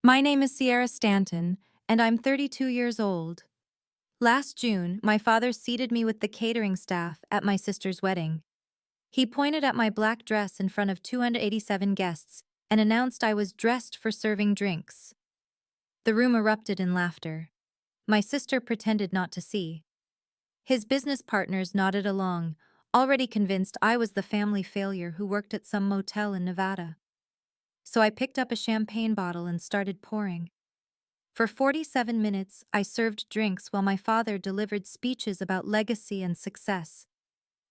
My name is Sierra Stanton, and I'm 32 years old. Last June, my father seated me with the catering staff at my sister's wedding. He pointed at my black dress in front of 287 guests and announced I was dressed for serving drinks. The room erupted in laughter. My sister pretended not to see. His business partners nodded along, already convinced I was the family failure who worked at some motel in Nevada. So I picked up a champagne bottle and started pouring. For 47 minutes, I served drinks while my father delivered speeches about legacy and success.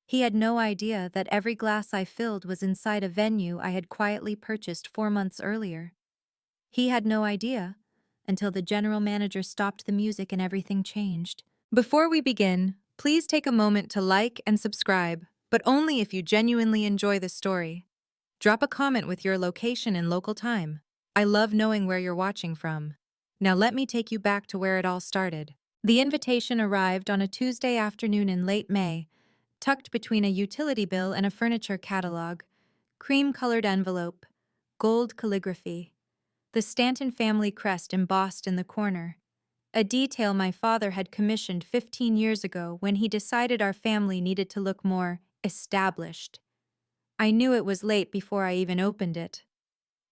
He had no idea that every glass I filled was inside a venue I had quietly purchased 4 months earlier. He had no idea until the general manager stopped the music and everything changed. Before we begin, please take a moment to like and subscribe, but only if you genuinely enjoy the story. Drop a comment with your location and local time. I love knowing where you're watching from. Now let me take you back to where it all started. The invitation arrived on a Tuesday afternoon in late May, tucked between a utility bill and a furniture catalog. Cream-colored envelope, gold calligraphy, the Stanton family crest embossed in the corner. A detail my father had commissioned 15 years ago when he decided our family needed to look more established. I knew it was late before I even opened it.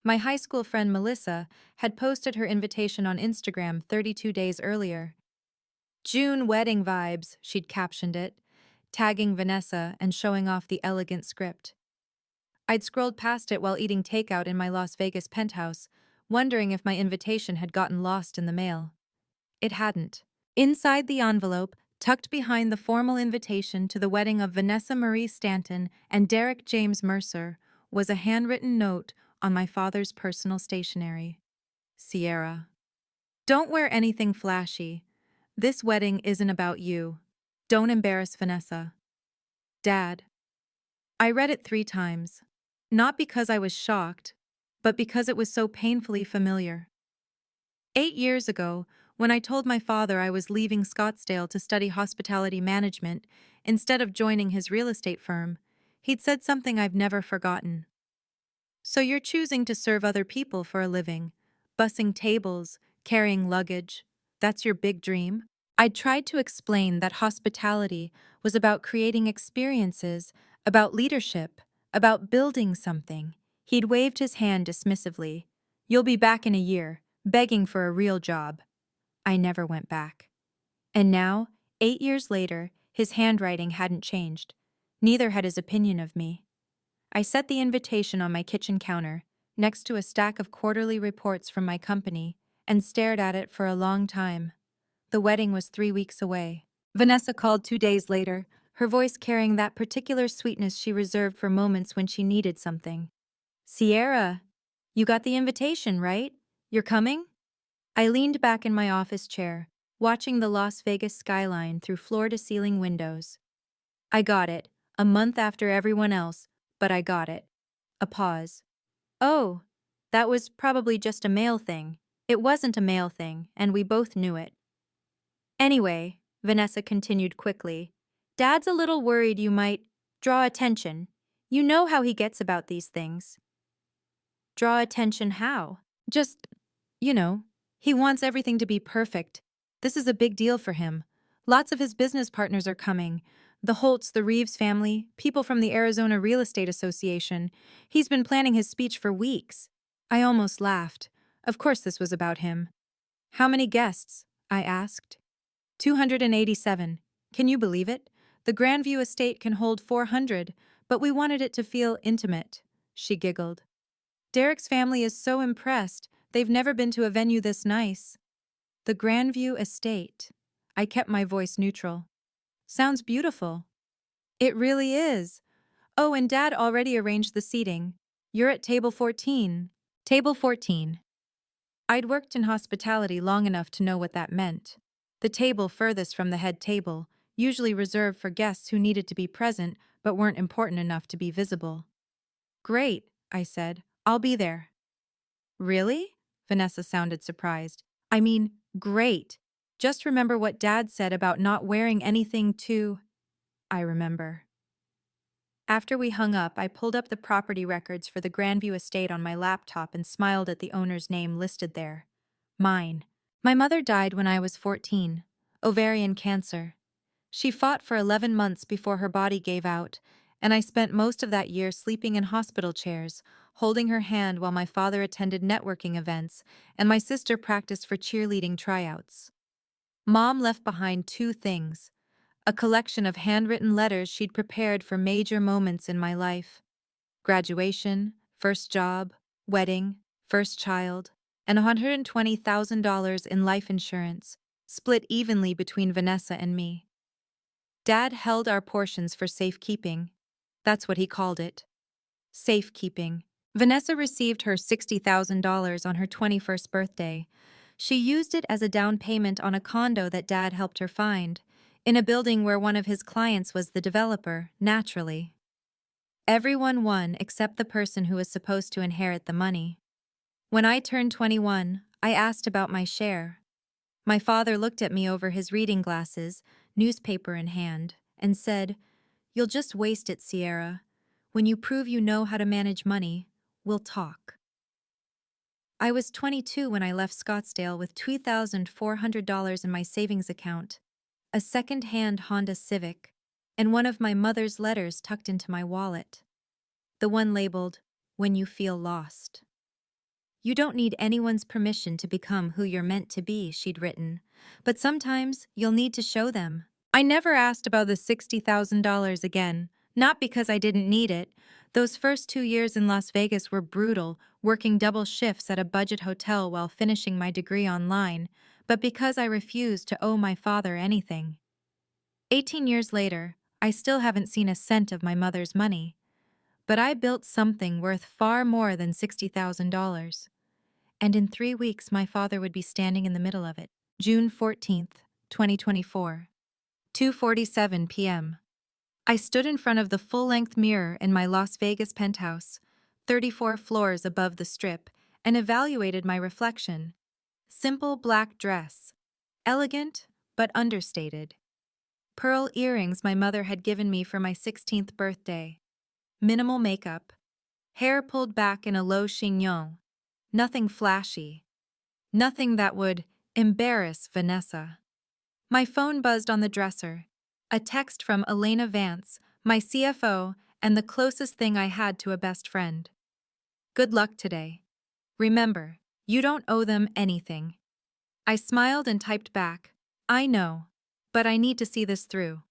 My high school friend Melissa had posted her invitation on Instagram 32 days earlier. June wedding vibes, she'd captioned it, tagging Vanessa and showing off the elegant script. I'd scrolled past it while eating takeout in my Las Vegas penthouse, wondering if my invitation had gotten lost in the mail. It hadn't. Inside the envelope, tucked behind the formal invitation to the wedding of Vanessa Marie Stanton and Derek James Mercer, was a handwritten note on my father's personal stationery. Sierra. Don't wear anything flashy. This wedding isn't about you. Don't embarrass Vanessa. Dad. I read it 3 times. Not because I was shocked, but because it was so painfully familiar. 8 years ago, when I told my father I was leaving Scottsdale to study hospitality management instead of joining his real estate firm, he'd said something I've never forgotten. So you're choosing to serve other people for a living, bussing tables, carrying luggage. That's your big dream? I tried to explain that hospitality was about creating experiences, about leadership, about building something. He'd waved his hand dismissively. You'll be back in a year, begging for a real job. I never went back. And now, 8 years later, his handwriting hadn't changed. Neither had his opinion of me. I set the invitation on my kitchen counter, next to a stack of quarterly reports from my company, and stared at it for a long time. The wedding was 3 weeks away. Vanessa called 2 days later, her voice carrying that particular sweetness she reserved for moments when she needed something. Sierra, you got the invitation, right? You're coming? I leaned back in my office chair, watching the Las Vegas skyline through floor-to-ceiling windows. I got it, a month after everyone else, but I got it. A pause. Oh, that was probably just a male thing. It wasn't a male thing, and we both knew it. Anyway, Vanessa continued quickly, Dad's a little worried you might draw attention. You know how he gets about these things. Draw attention how? Just, you know, he wants everything to be perfect. This is a big deal for him. Lots of his business partners are coming. The Holtz, the Reeves family, people from the Arizona Real Estate Association. He's been planning his speech for weeks. I almost laughed. Of course this was about him. How many guests? I asked. 287. Can you believe it? The Grandview estate can hold 400, but we wanted it to feel intimate. She giggled. Derek's family is so impressed. They've never been to a venue this nice. The Grandview estate. I kept my voice neutral. Sounds beautiful. It really is. Oh, and Dad already arranged the seating. You're at table 14. Table 14. I'd worked in hospitality long enough to know what that meant. The table furthest from the head table, usually reserved for guests who needed to be present but weren't important enough to be visible. Great, I said. I'll be there. Really? Vanessa sounded surprised. I mean, great. Just remember what Dad said about not wearing anything too. I remember. After we hung up, I pulled up the property records for the Grandview estate on my laptop and smiled at the owner's name listed there. Mine. My mother died when I was 14. Ovarian cancer. She fought for 11 months before her body gave out, and I spent most of that year sleeping in hospital chairs, holding her hand while my father attended networking events and my sister practiced for cheerleading tryouts. Mom left behind two things: a collection of handwritten letters she'd prepared for major moments in my life: graduation, first job, wedding, first child, and $120,000 in life insurance, split evenly between Vanessa and me. Dad held our portions for safekeeping. That's what he called it. Safekeeping. Vanessa received her $60,000 on her 21st birthday. She used it as a down payment on a condo that Dad helped her find, in a building where one of his clients was the developer, naturally. Everyone won except the person who was supposed to inherit the money. When I turned 21, I asked about my share. My father looked at me over his reading glasses, newspaper in hand, and said, "You'll just waste it, Sierra. When you prove you know how to manage money, we'll talk." I was 22 when I left Scottsdale with $2,400 in my savings account, a second-hand Honda Civic, and one of my mother's letters tucked into my wallet. The one labeled, "When you feel lost." "You don't need anyone's permission to become who you're meant to be," she'd written, "but sometimes you'll need to show them." I never asked about the $60,000 again, not because I didn't need it. Those first 2 years in Las Vegas were brutal, working double shifts at a budget hotel while finishing my degree online, but because I refused to owe my father anything. 18 years later, I still haven't seen a cent of my mother's money, but I built something worth far more than $60,000. And in 3 weeks my father would be standing in the middle of it. June 14th, 2024. 2:47 p.m. I stood in front of the full-length mirror in my Las Vegas penthouse, 34 floors above the Strip, and evaluated my reflection. Simple black dress. Elegant, but understated. Pearl earrings my mother had given me for my 16th birthday. Minimal makeup. Hair pulled back in a low chignon. Nothing flashy. Nothing that would embarrass Vanessa. My phone buzzed on the dresser. A text from Elena Vance, my CFO, and the closest thing I had to a best friend. "Good luck today. Remember, you don't owe them anything." I smiled and typed back, "I know, but I need to see this through."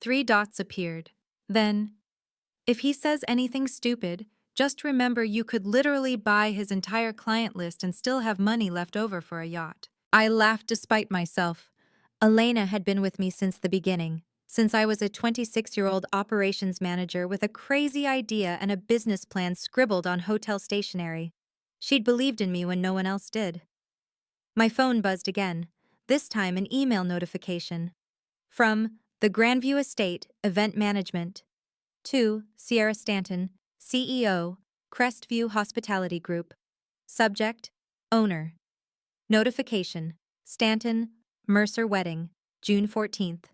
3 dots appeared. Then, "If he says anything stupid, just remember you could literally buy his entire client list and still have money left over for a yacht." I laughed despite myself. Elena had been with me since the beginning, since I was a 26-year-old operations manager with a crazy idea and a business plan scribbled on hotel stationery. She'd believed in me when no one else did. My phone buzzed again, this time an email notification. From the Grandview Estate, Event Management. To Sierra Stanton, CEO, Crestview Hospitality Group. Subject, Owner. Notification, Stanton, Mercer Wedding, June 14th.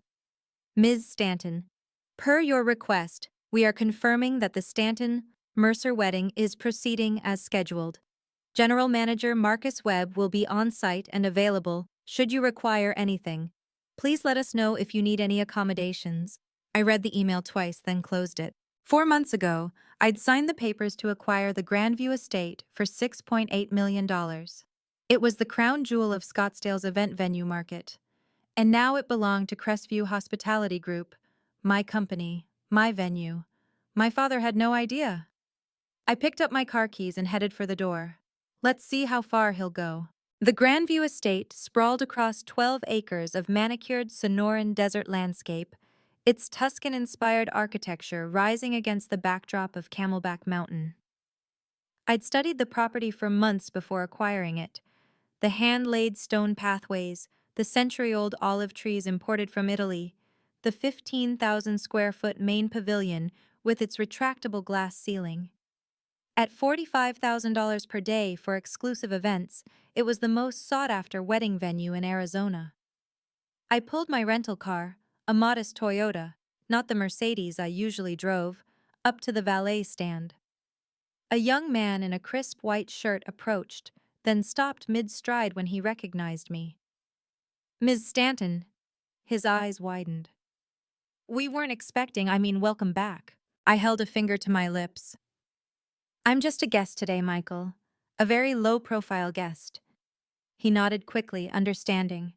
Ms. Stanton, per your request, we are confirming that the Stanton, Mercer wedding is proceeding as scheduled. General Manager Marcus Webb will be on site and available should you require anything. Please let us know if you need any accommodations. I read the email twice, then closed it. 4 months ago, I'd signed the papers to acquire the Grandview estate for $6.8 million. It was the crown jewel of Scottsdale's event venue market. And now it belonged to Crestview Hospitality Group, my company, my venue. My father had no idea. I picked up my car keys and headed for the door. Let's see how far he'll go. The Grandview estate sprawled across 12 acres of manicured Sonoran desert landscape, its Tuscan-inspired architecture rising against the backdrop of Camelback Mountain. I'd studied the property for months before acquiring it. The hand-laid stone pathways, the century-old olive trees imported from Italy, the 15,000-square-foot main pavilion with its retractable glass ceiling. At $45,000 per day for exclusive events, it was the most sought-after wedding venue in Arizona. I pulled my rental car, a modest Toyota, not the Mercedes I usually drove, up to the valet stand. A young man in a crisp white shirt approached, then stopped mid-stride when he recognized me. "Ms. Stanton." His eyes widened. "We weren't expecting, welcome back." I held a finger to my lips. "I'm just a guest today, Michael. A very low-profile guest." He nodded quickly, understanding.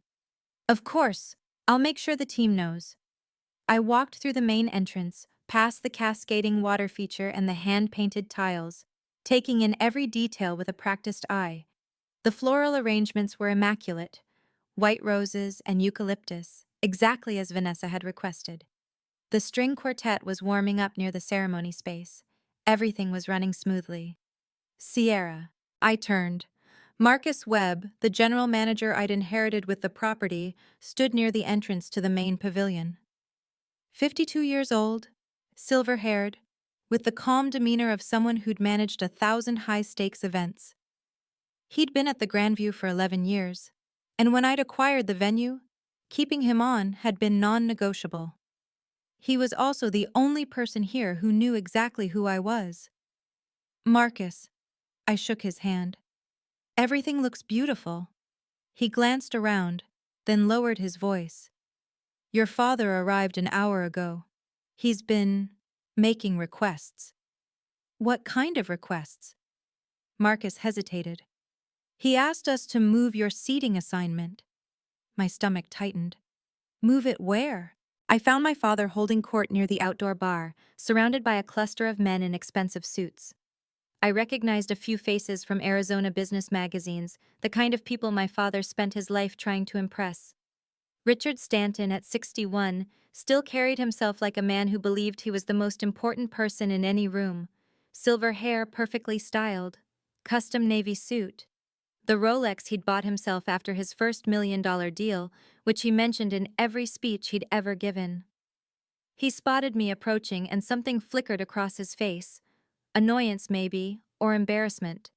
"Of course. I'll make sure the team knows." I walked through the main entrance, past the cascading water feature and the hand-painted tiles, taking in every detail with a practiced eye. The floral arrangements were immaculate, white roses and eucalyptus, exactly as Vanessa had requested. The string quartet was warming up near the ceremony space. Everything was running smoothly. "Sierra." I turned. Marcus Webb, the general manager I'd inherited with the property, stood near the entrance to the main pavilion. 52 years old, silver-haired, with the calm demeanor of someone who'd managed 1,000 high-stakes events. He'd been at the Grandview for 11 years, and when I'd acquired the venue, keeping him on had been non-negotiable. He was also the only person here who knew exactly who I was. "Marcus." I shook his hand. "Everything looks beautiful." He glanced around, then lowered his voice. "Your father arrived an hour ago. He's been making requests." "What kind of requests?" Marcus hesitated. "He asked us to move your seating assignment." My stomach tightened. "Move it where?" I found my father holding court near the outdoor bar, surrounded by a cluster of men in expensive suits. I recognized a few faces from Arizona business magazines, the kind of people my father spent his life trying to impress. Richard Stanton, at 61, still carried himself like a man who believed he was the most important person in any room. Silver hair perfectly styled, custom navy suit, the Rolex he'd bought himself after his first $1 million deal, which he mentioned in every speech he'd ever given. He spotted me approaching and something flickered across his face. Annoyance, maybe, or embarrassment.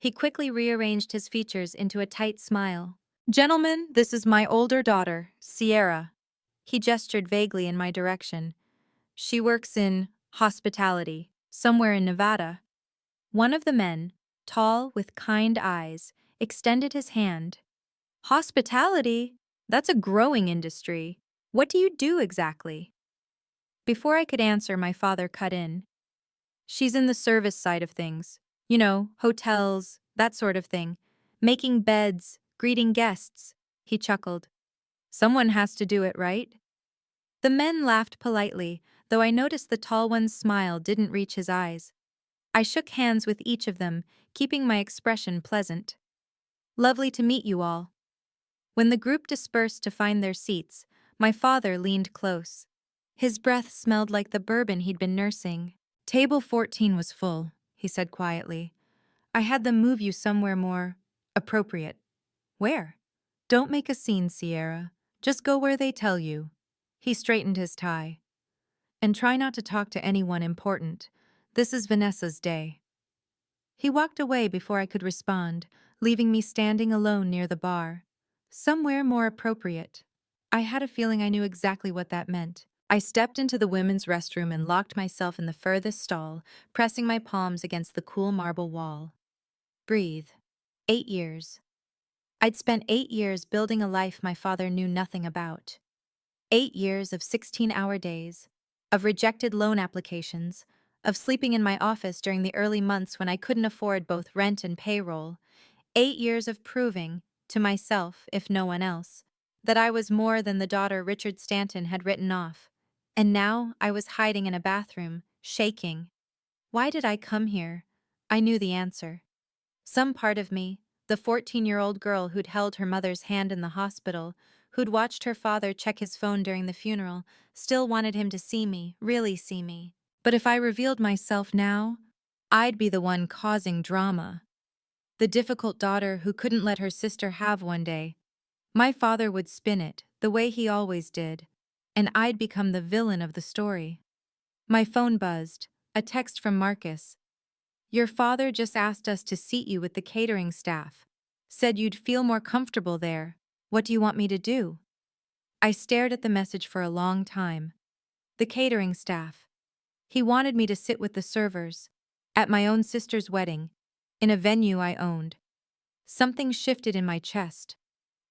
He quickly rearranged his features into a tight smile. "Gentlemen, this is my older daughter, Sierra." He gestured vaguely in my direction. "She works in hospitality, somewhere in Nevada." One of the men, tall with kind eyes, extended his hand. "Hospitality? That's a growing industry. What do you do exactly?" Before I could answer, my father cut in. "She's in the service side of things. You know, hotels, that sort of thing. Making beds, greeting guests." He chuckled. "Someone has to do it, right?" The men laughed politely, though I noticed the tall one's smile didn't reach his eyes. I shook hands with each of them, keeping my expression pleasant. "Lovely to meet you all." When the group dispersed to find their seats, my father leaned close. His breath smelled like the bourbon he'd been nursing. "Table 14 was full," he said quietly. "I had them move you somewhere more appropriate." "Where?" "Don't make a scene, Sierra. Just go where they tell you." He straightened his tie. "And try not to talk to anyone important. This is Vanessa's day." He walked away before I could respond, leaving me standing alone near the bar. Somewhere more appropriate. I had a feeling I knew exactly what that meant. I stepped into the women's restroom and locked myself in the furthest stall, pressing my palms against the cool marble wall. Breathe. 8 years. I'd spent 8 years building a life my father knew nothing about. 8 years of 16-hour days, of rejected loan applications, of sleeping in my office during the early months when I couldn't afford both rent and payroll. 8 years of proving, to myself, if no one else, that I was more than the daughter Richard Stanton had written off. And now I was hiding in a bathroom, shaking. Why did I come here? I knew the answer. Some part of me, the 14-year-old girl who'd held her mother's hand in the hospital, who'd watched her father check his phone during the funeral, still wanted him to see me, really see me. But if I revealed myself now, I'd be the one causing drama. The difficult daughter who couldn't let her sister have one day. My father would spin it, the way he always did, and I'd become the villain of the story. My phone buzzed, a text from Marcus. "Your father just asked us to seat you with the catering staff. Said you'd feel more comfortable there. What do you want me to do?" I stared at the message for a long time. The catering staff. He wanted me to sit with the servers, at my own sister's wedding, in a venue I owned. Something shifted in my chest.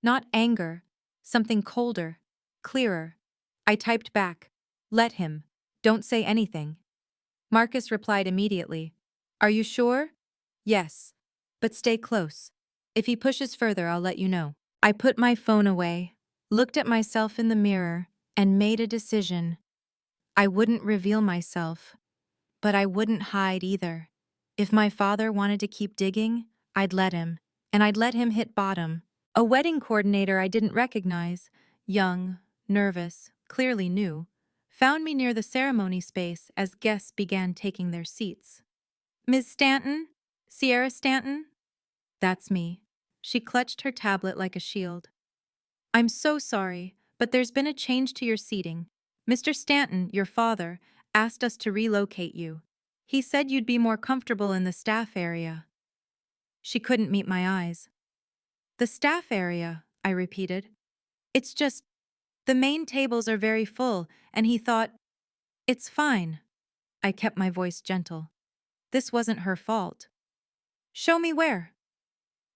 Not anger, something colder, clearer. I typed back, "Let him. Don't say anything." Marcus replied immediately, "Are you sure?" "Yes. But stay close. If he pushes further, I'll let you know." I put my phone away, looked at myself in the mirror, and made a decision. I wouldn't reveal myself, but I wouldn't hide either. If my father wanted to keep digging, I'd let him, and I'd let him hit bottom. A wedding coordinator I didn't recognize, young, nervous, clearly new, found me near the ceremony space as guests began taking their seats. "Ms. Stanton? Sierra Stanton?" "That's me." She clutched her tablet like a shield. "I'm so sorry, but there's been a change to your seating. Mr. Stanton, your father, asked us to relocate you. He said you'd be more comfortable in the staff area." She couldn't meet my eyes. "The staff area," I repeated. "It's just, the main tables are very full, and he thought—" "It's fine." I kept my voice gentle. This wasn't her fault. "Show me where."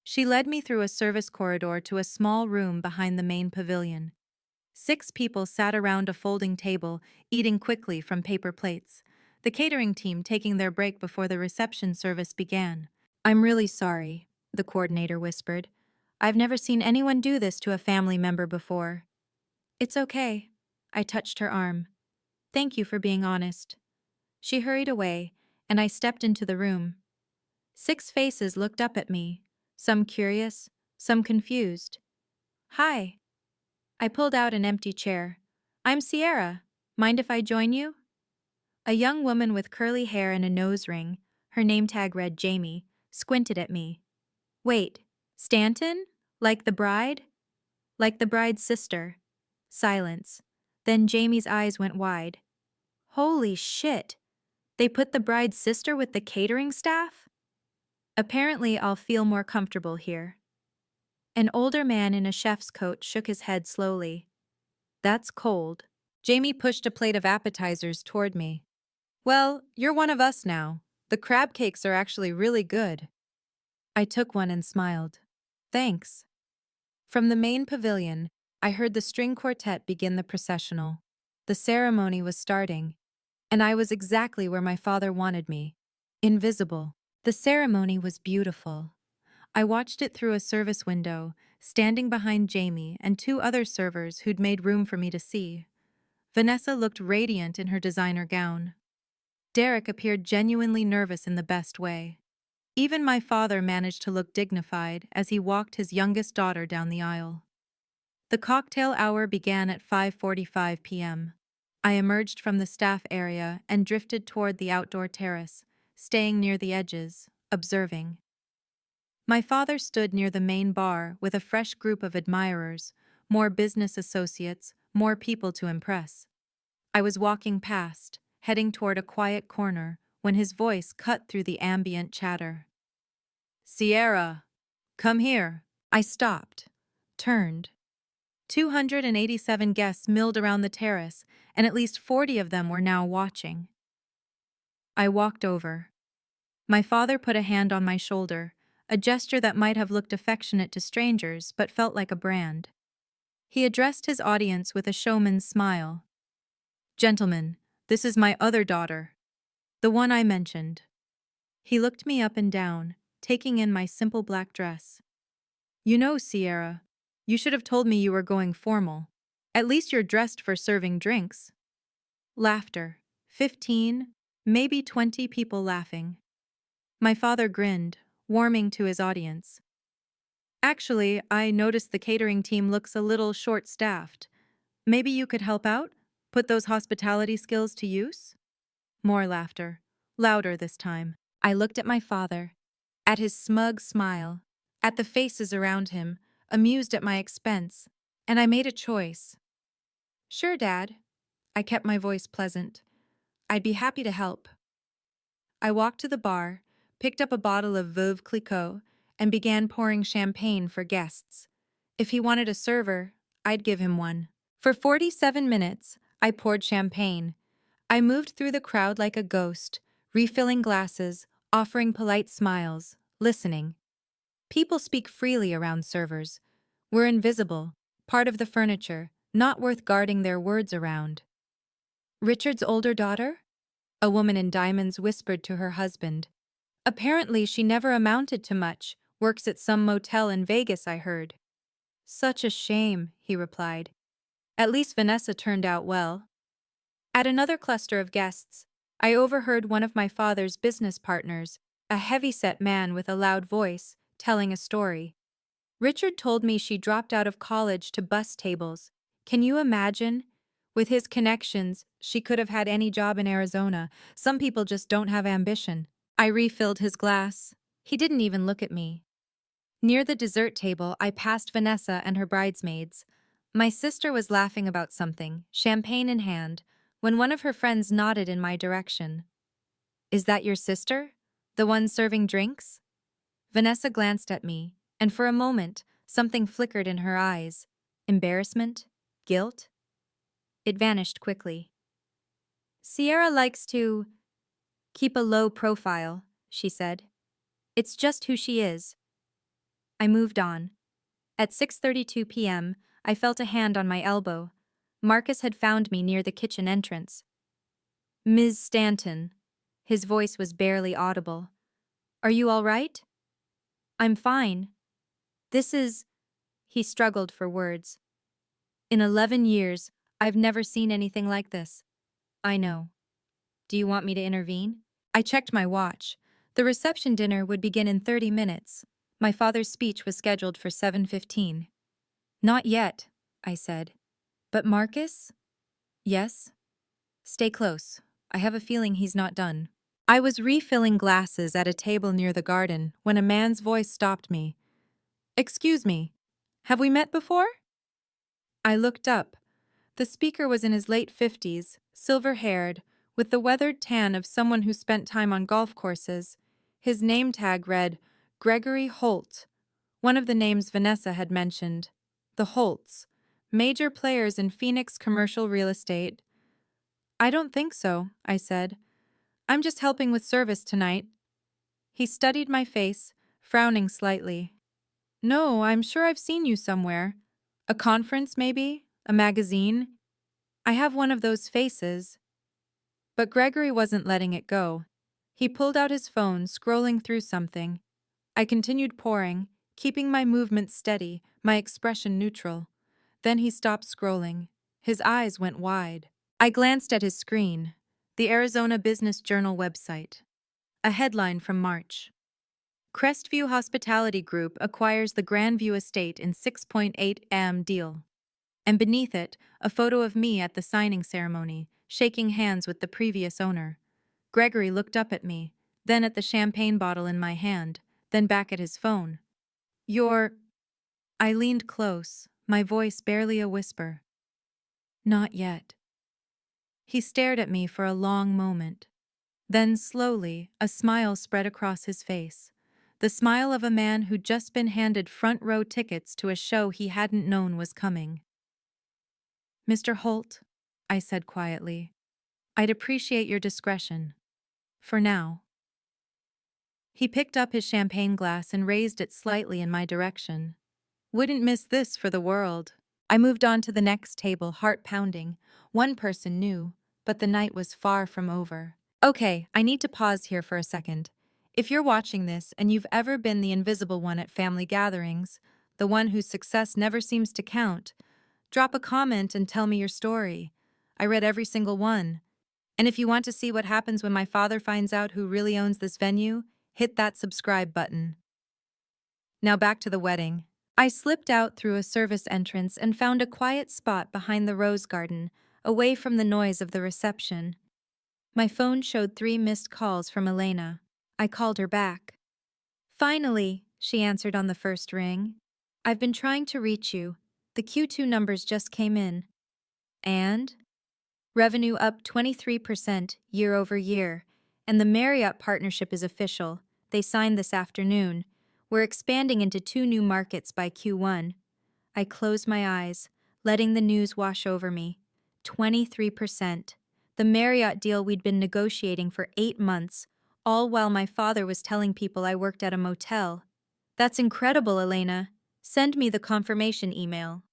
She led me through a service corridor to a small room behind the main pavilion. 6 people sat around a folding table, eating quickly from paper plates, the catering team taking their break before the reception service began. "I'm really sorry," the coordinator whispered. "I've never seen anyone do this to a family member before." "It's okay." I touched her arm. "Thank you for being honest." She hurried away, and I stepped into the room. 6 faces looked up at me, some curious, some confused. "Hi." I pulled out an empty chair. "I'm Sierra. Mind if I join you?" A young woman with curly hair and a nose ring, her name tag read Jamie, squinted at me. "Wait, Stanton? Like the bride?" "Like the bride's sister." Silence. Then Jamie's eyes went wide. "Holy shit! They put the bride's sister with the catering staff?" "Apparently I'll feel more comfortable here." An older man in a chef's coat shook his head slowly. "That's cold." Jamie pushed a plate of appetizers toward me. "Well, you're one of us now. The crab cakes are actually really good." I took one and smiled. "Thanks." From the main pavilion, I heard the string quartet begin the processional. The ceremony was starting, and I was exactly where my father wanted me. Invisible. The ceremony was beautiful. I watched it through a service window, standing behind Jamie and 2 other servers who'd made room for me to see. Vanessa looked radiant in her designer gown. Derek appeared genuinely nervous in the best way. Even my father managed to look dignified as he walked his youngest daughter down the aisle. The cocktail hour began at 5:45 p.m. I emerged from the staff area and drifted toward the outdoor terrace, staying near the edges, observing. My father stood near the main bar with a fresh group of admirers, more business associates, more people to impress. I was walking past, heading toward a quiet corner, when his voice cut through the ambient chatter. "Sierra, come here." I stopped, turned. 287 guests milled around the terrace, and at least 40 of them were now watching. I walked over. My father put a hand on my shoulder, a gesture that might have looked affectionate to strangers but felt like a brand. He addressed his audience with a showman's smile. "Gentlemen, this is my other daughter, the one I mentioned." He looked me up and down, taking in my simple black dress. "You know, Sierra, you should have told me you were going formal. At least you're dressed for serving drinks." Laughter. 15, maybe 20 people laughing. My father grinned, warming to his audience. "Actually, I noticed the catering team looks a little short-staffed. Maybe you could help out? Put those hospitality skills to use?" More laughter. Louder this time. I looked at my father, at his smug smile, at the faces around him, amused at my expense, and I made a choice. "Sure, Dad." I kept my voice pleasant. "I'd be happy to help." I walked to the bar, picked up a bottle of Veuve Clicquot, and began pouring champagne for guests. If he wanted a server, I'd give him one. For 47 minutes, I poured champagne. I moved through the crowd like a ghost, refilling glasses, offering polite smiles, listening. People speak freely around servers. We're invisible, part of the furniture, not worth guarding their words around. Richard's older daughter? A woman in diamonds whispered to her husband. Apparently, she never amounted to much, works at some motel in Vegas, I heard. Such a shame, he replied. At least Vanessa turned out well. At another cluster of guests, I overheard one of my father's business partners, a heavy-set man with a loud voice, telling a story. Richard told me she dropped out of college to bus tables. Can you imagine? With his connections, she could have had any job in Arizona. Some people just don't have ambition. I refilled his glass. He didn't even look at me. Near the dessert table, I passed Vanessa and her bridesmaids. My sister was laughing about something, champagne in hand, when one of her friends nodded in my direction. Is that your sister? The one serving drinks? Vanessa glanced at me, and for a moment, something flickered in her eyes. Embarrassment? Guilt? It vanished quickly. Sierra likes to keep a low profile, she said. It's just who she is. I moved on. At 6:32 p.m., I felt a hand on my elbow. Marcus had found me near the kitchen entrance. Ms. Stanton. His voice was barely audible. Are you all right? I'm fine. This is... He struggled for words. In 11 years, I've never seen anything like this. I know. Do you want me to intervene? I checked my watch. The reception dinner would begin in 30 minutes. My father's speech was scheduled for 7:15. Not yet, I said. But Marcus? Yes? Stay close. I have a feeling he's not done. I was refilling glasses at a table near the garden when a man's voice stopped me. Excuse me, have we met before? I looked up. The speaker was in his late 50s, silver-haired, with the weathered tan of someone who spent time on golf courses. His name tag read, Gregory Holt, one of the names Vanessa had mentioned. The Holts, major players in Phoenix commercial real estate. I don't think so, I said. I'm just helping with service tonight. He studied my face, frowning slightly. No, I'm sure I've seen you somewhere. A conference, maybe? A magazine? I have one of those faces. But Gregory wasn't letting it go. He pulled out his phone, scrolling through something. I continued pouring, keeping my movements steady, my expression neutral. Then he stopped scrolling. His eyes went wide. I glanced at his screen, the Arizona Business Journal website. A headline from March. Crestview Hospitality Group acquires the Grandview Estate in 6.8 deal. And beneath it, a photo of me at the signing ceremony, shaking hands with the previous owner. Gregory looked up at me, then at the champagne bottle in my hand, then back at his phone. You're... I leaned close, my voice barely a whisper. Not yet. He stared at me for a long moment. Then, slowly, a smile spread across his face. The smile of a man who'd just been handed front-row tickets to a show he hadn't known was coming. Mr. Holt, I said quietly, I'd appreciate your discretion. For now. He picked up his champagne glass and raised it slightly in my direction. Wouldn't miss this for the world. I moved on to the next table, heart pounding. One person knew, but the night was far from over. Okay, I need to pause here for a second. If you're watching this and you've ever been the invisible one at family gatherings, the one whose success never seems to count, drop a comment and tell me your story. I read every single one. And if you want to see what happens when my father finds out who really owns this venue, hit that subscribe button. Now back to the wedding. I slipped out through a service entrance and found a quiet spot behind the rose garden, away from the noise of the reception. My phone showed 3 missed calls from Elena. I called her back. Finally, she answered on the first ring. I've been trying to reach you. The Q2 numbers just came in. And? Revenue up 23% year over year. And the Marriott partnership is official. They signed this afternoon. We're expanding into 2 new markets by Q1. I closed my eyes, letting the news wash over me. 23%. the Marriott deal we'd been negotiating for 8 months, all while my father was telling people I worked at a motel. That's incredible, Elena. Send me the confirmation email.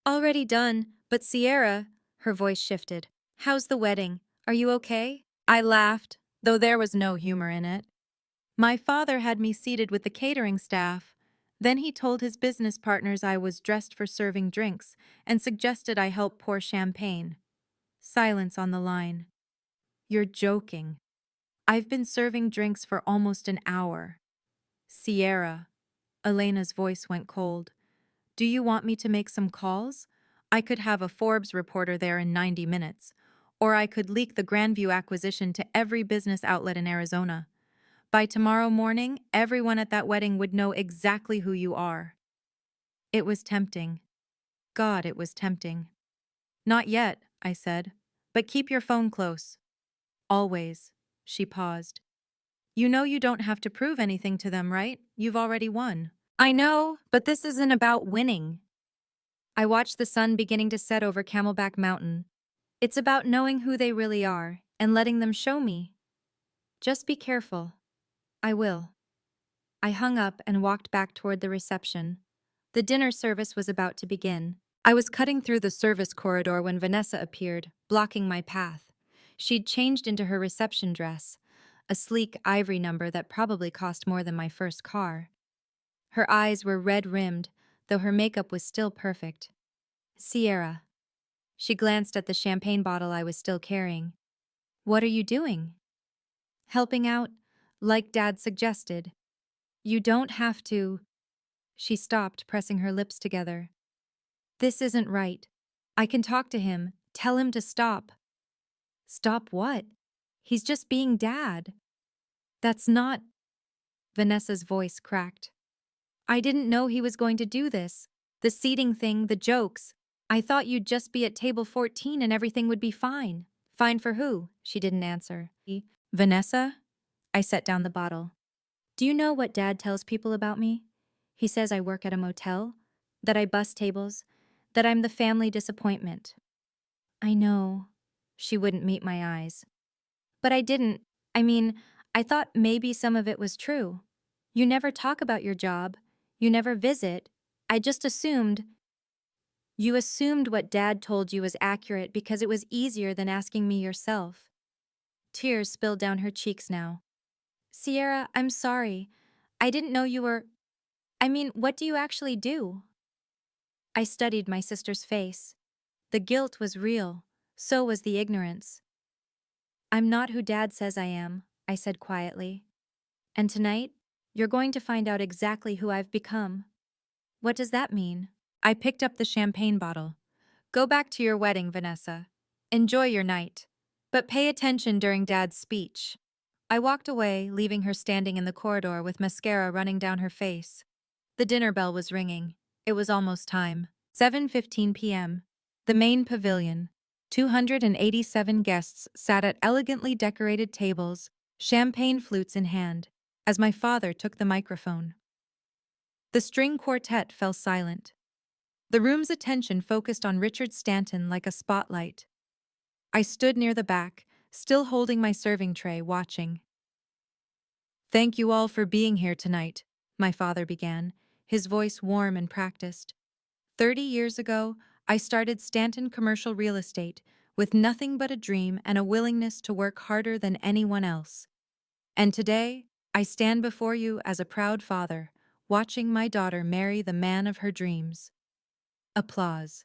Already done, but Sierra, her voice shifted. How's the wedding? Are you okay? I laughed, though there was no humor in it. My father had me seated with the catering staff. Then he told his business partners I was dressed for serving drinks and suggested I help pour champagne. Silence on the line. You're joking. I've been serving drinks for almost an hour. Sierra. Elena's voice went cold. Do you want me to make some calls? I could have a Forbes reporter there in 90 minutes. Or I could leak the Grandview acquisition to every business outlet in Arizona. By tomorrow morning, everyone at that wedding would know exactly who you are. It was tempting. God, it was tempting. Not yet, I said. But keep your phone close. Always. She paused. You know you don't have to prove anything to them, right? You've already won. I know, but this isn't about winning. I watched the sun beginning to set over Camelback Mountain. It's about knowing who they really are and letting them show me. Just be careful. I will. I hung up and walked back toward the reception. The dinner service was about to begin. I was cutting through the service corridor when Vanessa appeared, blocking my path. She'd changed into her reception dress, a sleek ivory number that probably cost more than my first car. Her eyes were red-rimmed, though her makeup was still perfect. Sierra. She glanced at the champagne bottle I was still carrying. What are you doing? Helping out, like Dad suggested. You don't have to. She stopped, pressing her lips together. This isn't right. I can talk to him, tell him to stop. Stop what? He's just being Dad. That's not. Vanessa's voice cracked. I didn't know he was going to do this. The seating thing, the jokes. I thought you'd just be at table 14 and everything would be fine. Fine for who? She didn't answer. Vanessa? I set down the bottle. Do you know what Dad tells people about me? He says I work at a motel, that I bus tables, that I'm the family disappointment. I know. She wouldn't meet my eyes. But I didn't. I mean, I thought maybe some of it was true. You never talk about your job. You never visit. I just assumed. You assumed what Dad told you was accurate because it was easier than asking me yourself. Tears spilled down her cheeks now. Sierra, I'm sorry. I didn't know you were. I mean, what do you actually do? I studied my sister's face. The guilt was real. So was the ignorance. I'm not who Dad says I am, I said quietly. And tonight, you're going to find out exactly who I've become. What does that mean? I picked up the champagne bottle. Go back to your wedding, Vanessa. Enjoy your night. But pay attention during Dad's speech. I walked away, leaving her standing in the corridor with mascara running down her face. The dinner bell was ringing. It was almost time. 7:15 p.m. The main pavilion. 287 guests sat at elegantly decorated tables, champagne flutes in hand, as my father took the microphone. The string quartet fell silent. The room's attention focused on Richard Stanton like a spotlight. I stood near the back, still holding my serving tray, watching. Thank you all for being here tonight, my father began, his voice warm and practiced. 30 years ago, I started Stanton Commercial Real Estate with nothing but a dream and a willingness to work harder than anyone else. And today, I stand before you as a proud father, watching my daughter marry the man of her dreams. Applause.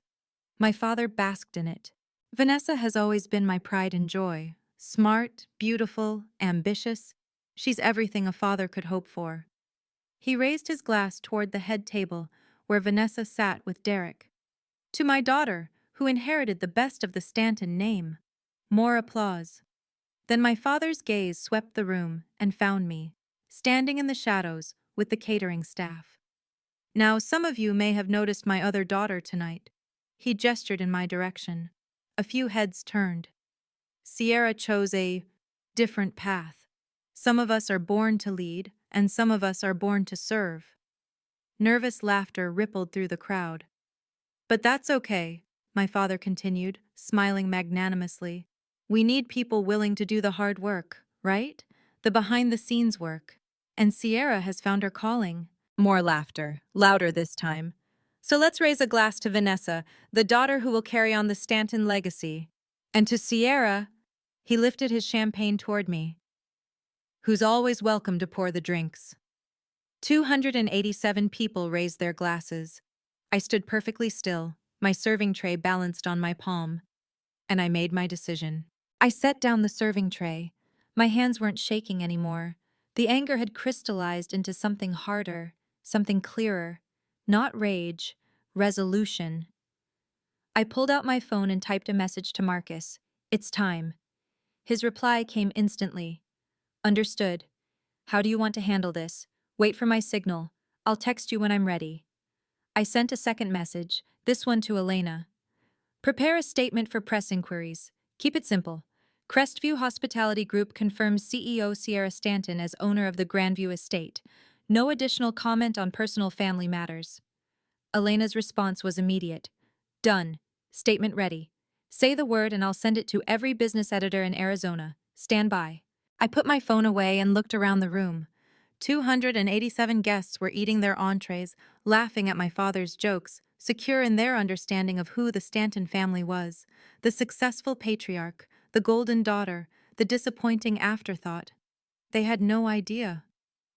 My father basked in it. Vanessa has always been my pride and joy. Smart, beautiful, ambitious. She's everything a father could hope for. He raised his glass toward the head table, where Vanessa sat with Derek. To my daughter, who inherited the best of the Stanton name. More applause. Then my father's gaze swept the room and found me, standing in the shadows with the catering staff. Now, some of you may have noticed my other daughter tonight. He gestured in my direction. A few heads turned. Sierra chose a different path. Some of us are born to lead, and some of us are born to serve. Nervous laughter rippled through the crowd. But that's okay, my father continued, smiling magnanimously. We need people willing to do the hard work, right? The behind-the-scenes work. And Sierra has found her calling. More laughter, louder this time. So let's raise a glass to Vanessa, the daughter who will carry on the Stanton legacy. And to Sierra, he lifted his champagne toward me, who's always welcome to pour the drinks. 287 people raised their glasses. I stood perfectly still, my serving tray balanced on my palm, and I made my decision. I set down the serving tray. My hands weren't shaking anymore. The anger had crystallized into something harder, something clearer. Not rage, resolution. I pulled out my phone and typed a message to Marcus. It's time. His reply came instantly. Understood. How do you want to handle this? Wait for my signal. I'll text you when I'm ready. I sent a second message, this one to Elena. Prepare a statement for press inquiries. Keep it simple. Crestview Hospitality Group confirms CEO Sierra Stanton as owner of the Grandview estate. No additional comment on personal family matters. Elena's response was immediate. Done. Statement ready. Say the word and I'll send it to every business editor in Arizona. Stand by. I put my phone away and looked around the room. 287 guests were eating their entrees, laughing at my father's jokes, secure in their understanding of who the Stanton family was, the successful patriarch, the golden daughter, the disappointing afterthought. They had no idea.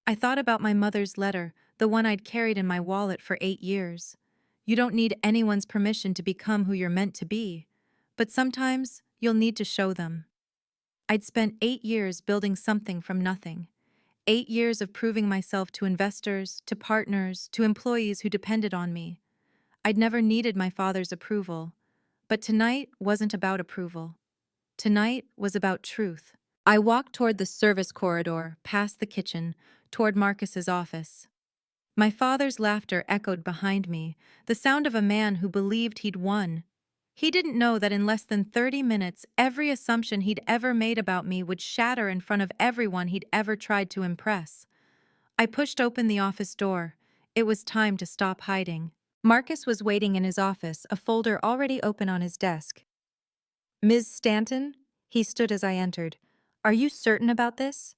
I thought about my mother's letter, the one I'd carried in my wallet for 8 years. You don't need anyone's permission to become who you're meant to be, but sometimes you'll need to show them. I'd spent 8 years building something from nothing. 8 years of proving myself to investors, to partners, to employees who depended on me. I'd never needed my father's approval. But tonight wasn't about approval. Tonight was about truth. I walked toward the service corridor, past the kitchen, toward Marcus's office. My father's laughter echoed behind me, the sound of a man who believed he'd won. He didn't know that in less than 30 minutes, every assumption he'd ever made about me would shatter in front of everyone he'd ever tried to impress. I pushed open the office door. It was time to stop hiding. Marcus was waiting in his office, a folder already open on his desk. Ms. Stanton? He stood as I entered. Are you certain about this?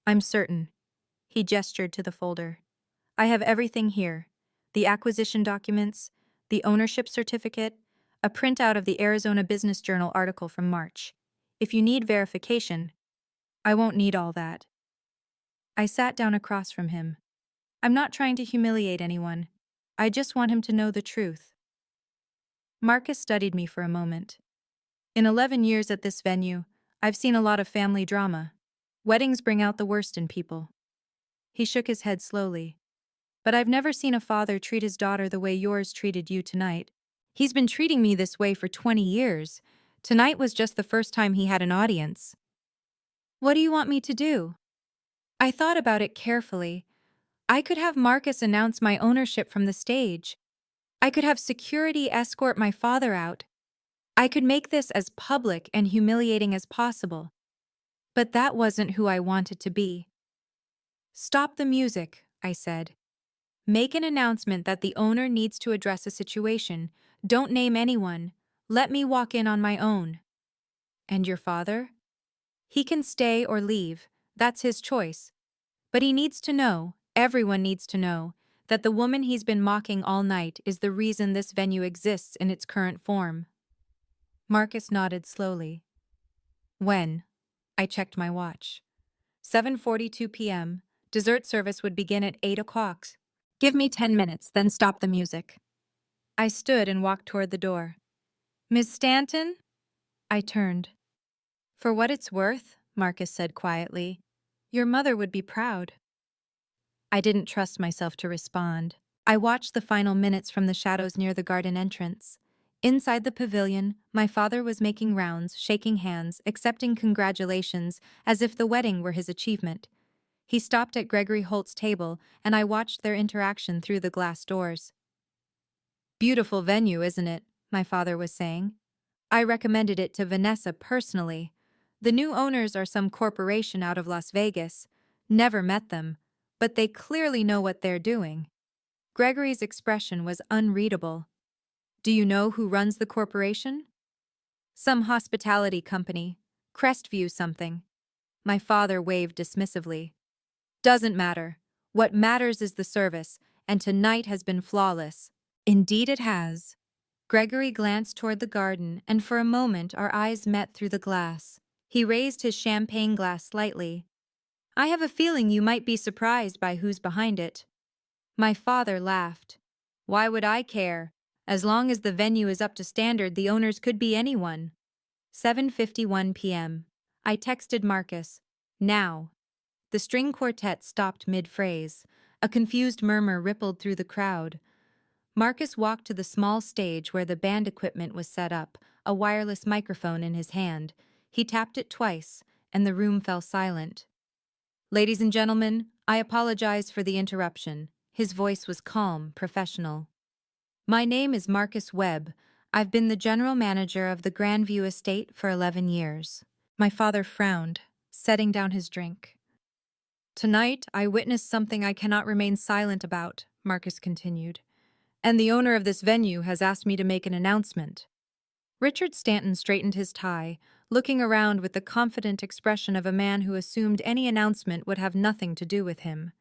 I'm certain. He gestured to the folder. I have everything here. The acquisition documents, the ownership certificate, a printout of the Arizona Business Journal article from March. If you need verification, I won't need all that. I sat down across from him. I'm not trying to humiliate anyone. I just want him to know the truth. Marcus studied me for a moment. In 11 years at this venue, I've seen a lot of family drama. Weddings bring out the worst in people. He shook his head slowly. But I've never seen a father treat his daughter the way yours treated you tonight. He's been treating me this way for 20 years. Tonight was just the first time he had an audience. What do you want me to do? I thought about it carefully. I could have Marcus announce my ownership from the stage. I could have security escort my father out. I could make this as public and humiliating as possible. But that wasn't who I wanted to be. Stop the music, I said. Make an announcement that the owner needs to address a situation. Don't name anyone. Let me walk in on my own. And your father? He can stay or leave. That's his choice. But he needs to know, everyone needs to know, that the woman he's been mocking all night is the reason this venue exists in its current form. Marcus nodded slowly. When? I checked my watch. 7:42 p.m. Dessert service would begin at 8 o'clock. Give me 10 minutes, then stop the music. I stood and walked toward the door. Miss Stanton? I turned. For what it's worth, Marcus said quietly, your mother would be proud. I didn't trust myself to respond. I watched the final minutes from the shadows near the garden entrance. Inside the pavilion, my father was making rounds, shaking hands, accepting congratulations, as if the wedding were his achievement. He stopped at Gregory Holt's table, and I watched their interaction through the glass doors. Beautiful venue, isn't it? My father was saying. I recommended it to Vanessa personally. The new owners are some corporation out of Las Vegas. Never met them, but they clearly know what they're doing. Gregory's expression was unreadable. Do you know who runs the corporation? Some hospitality company, Crestview something. My father waved dismissively. Doesn't matter. What matters is the service, and tonight has been flawless. Indeed it has. Gregory glanced toward the garden, and for a moment our eyes met through the glass. He raised his champagne glass slightly. I have a feeling you might be surprised by who's behind it. My father laughed. Why would I care? As long as the venue is up to standard, the owners could be anyone. 7:51 p.m. I texted Marcus. Now. The string quartet stopped mid-phrase. A confused murmur rippled through the crowd. Marcus walked to the small stage where the band equipment was set up, a wireless microphone in his hand. He tapped it twice, and the room fell silent. Ladies and gentlemen, I apologize for the interruption. His voice was calm, professional. My name is Marcus Webb. I've been the general manager of the Grandview Estate for 11 years. My father frowned, setting down his drink. Tonight, I witnessed something I cannot remain silent about, Marcus continued. And the owner of this venue has asked me to make an announcement. Richard Stanton straightened his tie, looking around with the confident expression of a man who assumed any announcement would have nothing to do with him.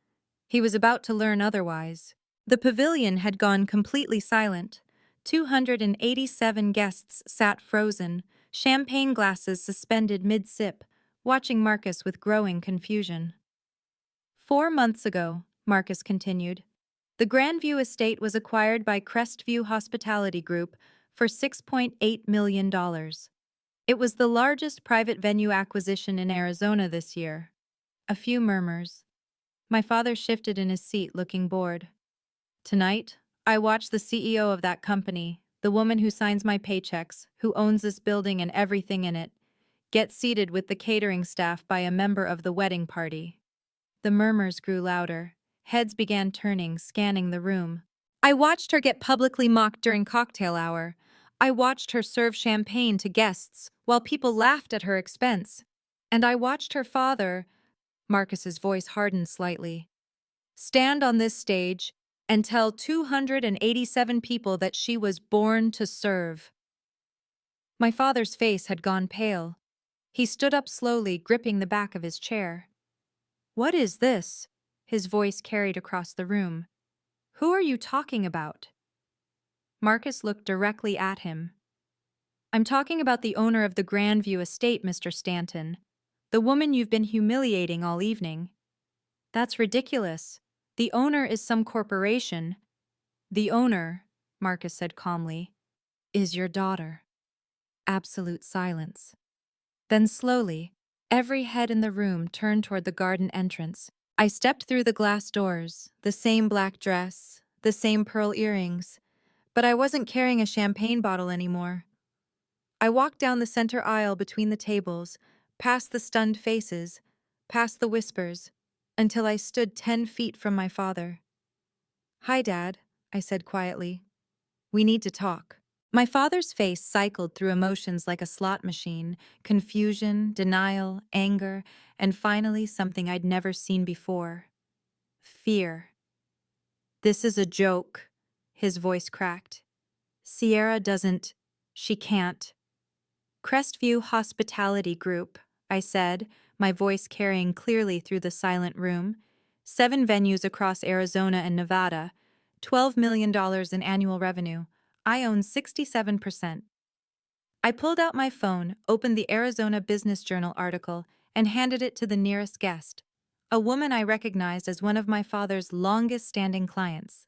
He was about to learn otherwise. The pavilion had gone completely silent. 287 guests sat frozen, champagne glasses suspended mid-sip, watching Marcus with growing confusion. 4 months ago, Marcus continued, the Grandview Estate was acquired by Crestview Hospitality Group for $6.8 million. It was the largest private venue acquisition in Arizona this year. A few murmurs. My father shifted in his seat, looking bored. Tonight, I watched the CEO of that company, the woman who signs my paychecks, who owns this building and everything in it, get seated with the catering staff by a member of the wedding party. The murmurs grew louder. Heads began turning, scanning the room. I watched her get publicly mocked during cocktail hour. I watched her serve champagne to guests while people laughed at her expense. And I watched her father, Marcus's voice hardened slightly, stand on this stage and tell 287 people that she was born to serve. My father's face had gone pale. He stood up slowly, gripping the back of his chair. What is this? His voice carried across the room. Who are you talking about? Marcus looked directly at him. I'm talking about the owner of the Grandview Estate, Mr. Stanton. The woman you've been humiliating all evening. That's ridiculous. The owner is some corporation. The owner, Marcus said calmly, is your daughter. Absolute silence. Then slowly, every head in the room turned toward the garden entrance. I stepped through the glass doors, the same black dress, the same pearl earrings, but I wasn't carrying a champagne bottle anymore. I walked down the center aisle between the tables, past the stunned faces, past the whispers, until I stood 10 feet from my father. Hi, Dad, I said quietly. We need to talk. My father's face cycled through emotions like a slot machine, confusion, denial, anger, and finally something I'd never seen before. Fear. This is a joke, his voice cracked. Sierra doesn't. She can't. Crestview Hospitality Group, I said, my voice carrying clearly through the silent room. 7 venues across Arizona and Nevada, $12 million in annual revenue. I own 67%. I pulled out my phone, opened the Arizona Business Journal article, and handed it to the nearest guest, a woman I recognized as one of my father's longest-standing clients.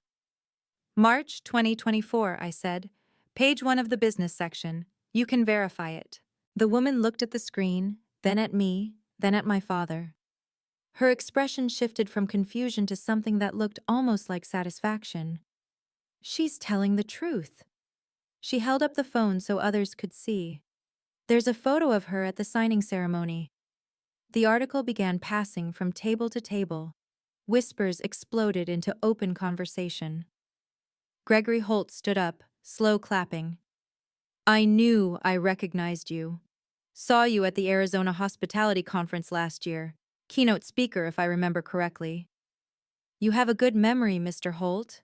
March 2024, I said. Page 1 of the business section. You can verify it. The woman looked at the screen, then at me, then at my father. Her expression shifted from confusion to something that looked almost like satisfaction. She's telling the truth. She held up the phone so others could see. There's a photo of her at the signing ceremony. The article began passing from table to table. Whispers exploded into open conversation. Gregory Holt stood up, slow clapping. I knew I recognized you. Saw you at the Arizona Hospitality Conference last year. Keynote speaker, if I remember correctly. You have a good memory, Mr. Holt.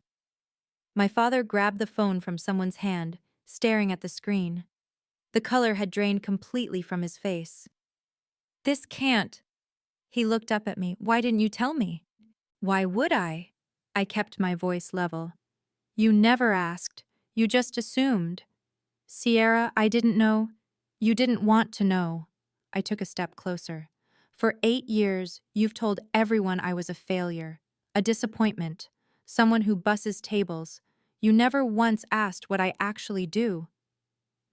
My father grabbed the phone from someone's hand, staring at the screen. The color had drained completely from his face. This can't. He looked up at me. Why didn't you tell me? Why would I? I kept my voice level. You never asked. You just assumed. Sierra, I didn't know. You didn't want to know. I took a step closer. For 8 years, you've told everyone I was a failure, a disappointment, someone who busses tables. You never once asked what I actually do.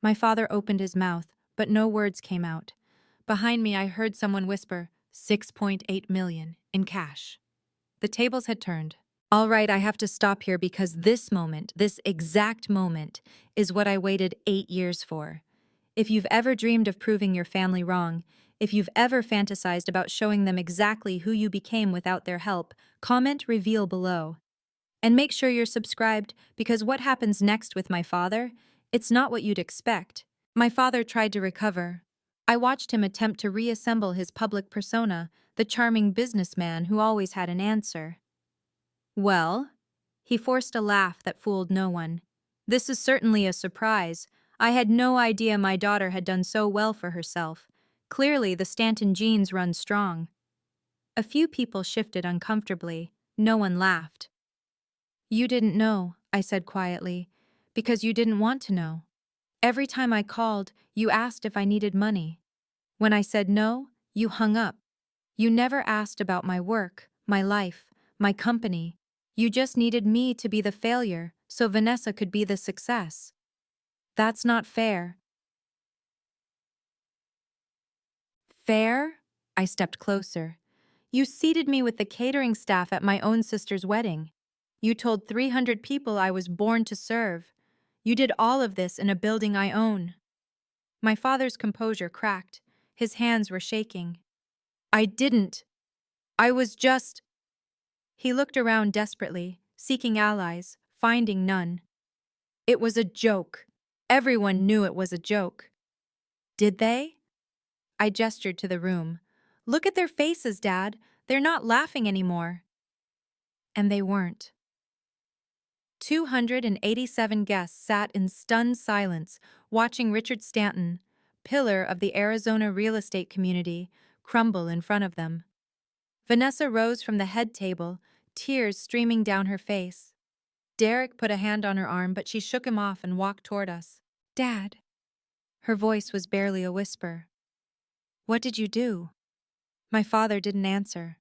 My father opened his mouth, but no words came out. Behind me, I heard someone whisper, 6.8 million in cash. The tables had turned. All right, I have to stop here because this moment, this exact moment, is what I waited 8 years for. If you've ever dreamed of proving your family wrong, if you've ever fantasized about showing them exactly who you became without their help, comment reveal below. And make sure you're subscribed because what happens next with my father, it's not what you'd expect. My father tried to recover. I watched him attempt to reassemble his public persona, the charming businessman who always had an answer. Well, he forced a laugh that fooled no one. This is certainly a surprise. I had no idea my daughter had done so well for herself. Clearly, the Stanton genes run strong. A few people shifted uncomfortably. No one laughed. You didn't know, I said quietly, because you didn't want to know. Every time I called, you asked if I needed money. When I said no, you hung up. You never asked about my work, my life, my company. You just needed me to be the failure so Vanessa could be the success. That's not fair. Fair? I stepped closer. You seated me with the catering staff at my own sister's wedding. You told 300 people I was born to serve. You did all of this in a building I own. My father's composure cracked. His hands were shaking. I didn't. I was just. He looked around desperately, seeking allies, finding none. It was a joke. Everyone knew it was a joke. Did they? I gestured to the room. Look at their faces, Dad. They're not laughing anymore. And they weren't. 287 guests sat in stunned silence, watching Richard Stanton, pillar of the Arizona real estate community, crumble in front of them. Vanessa rose from the head table, tears streaming down her face. Derek put a hand on her arm, but she shook him off and walked toward us. Dad. Her voice was barely a whisper. What did you do? My father didn't answer.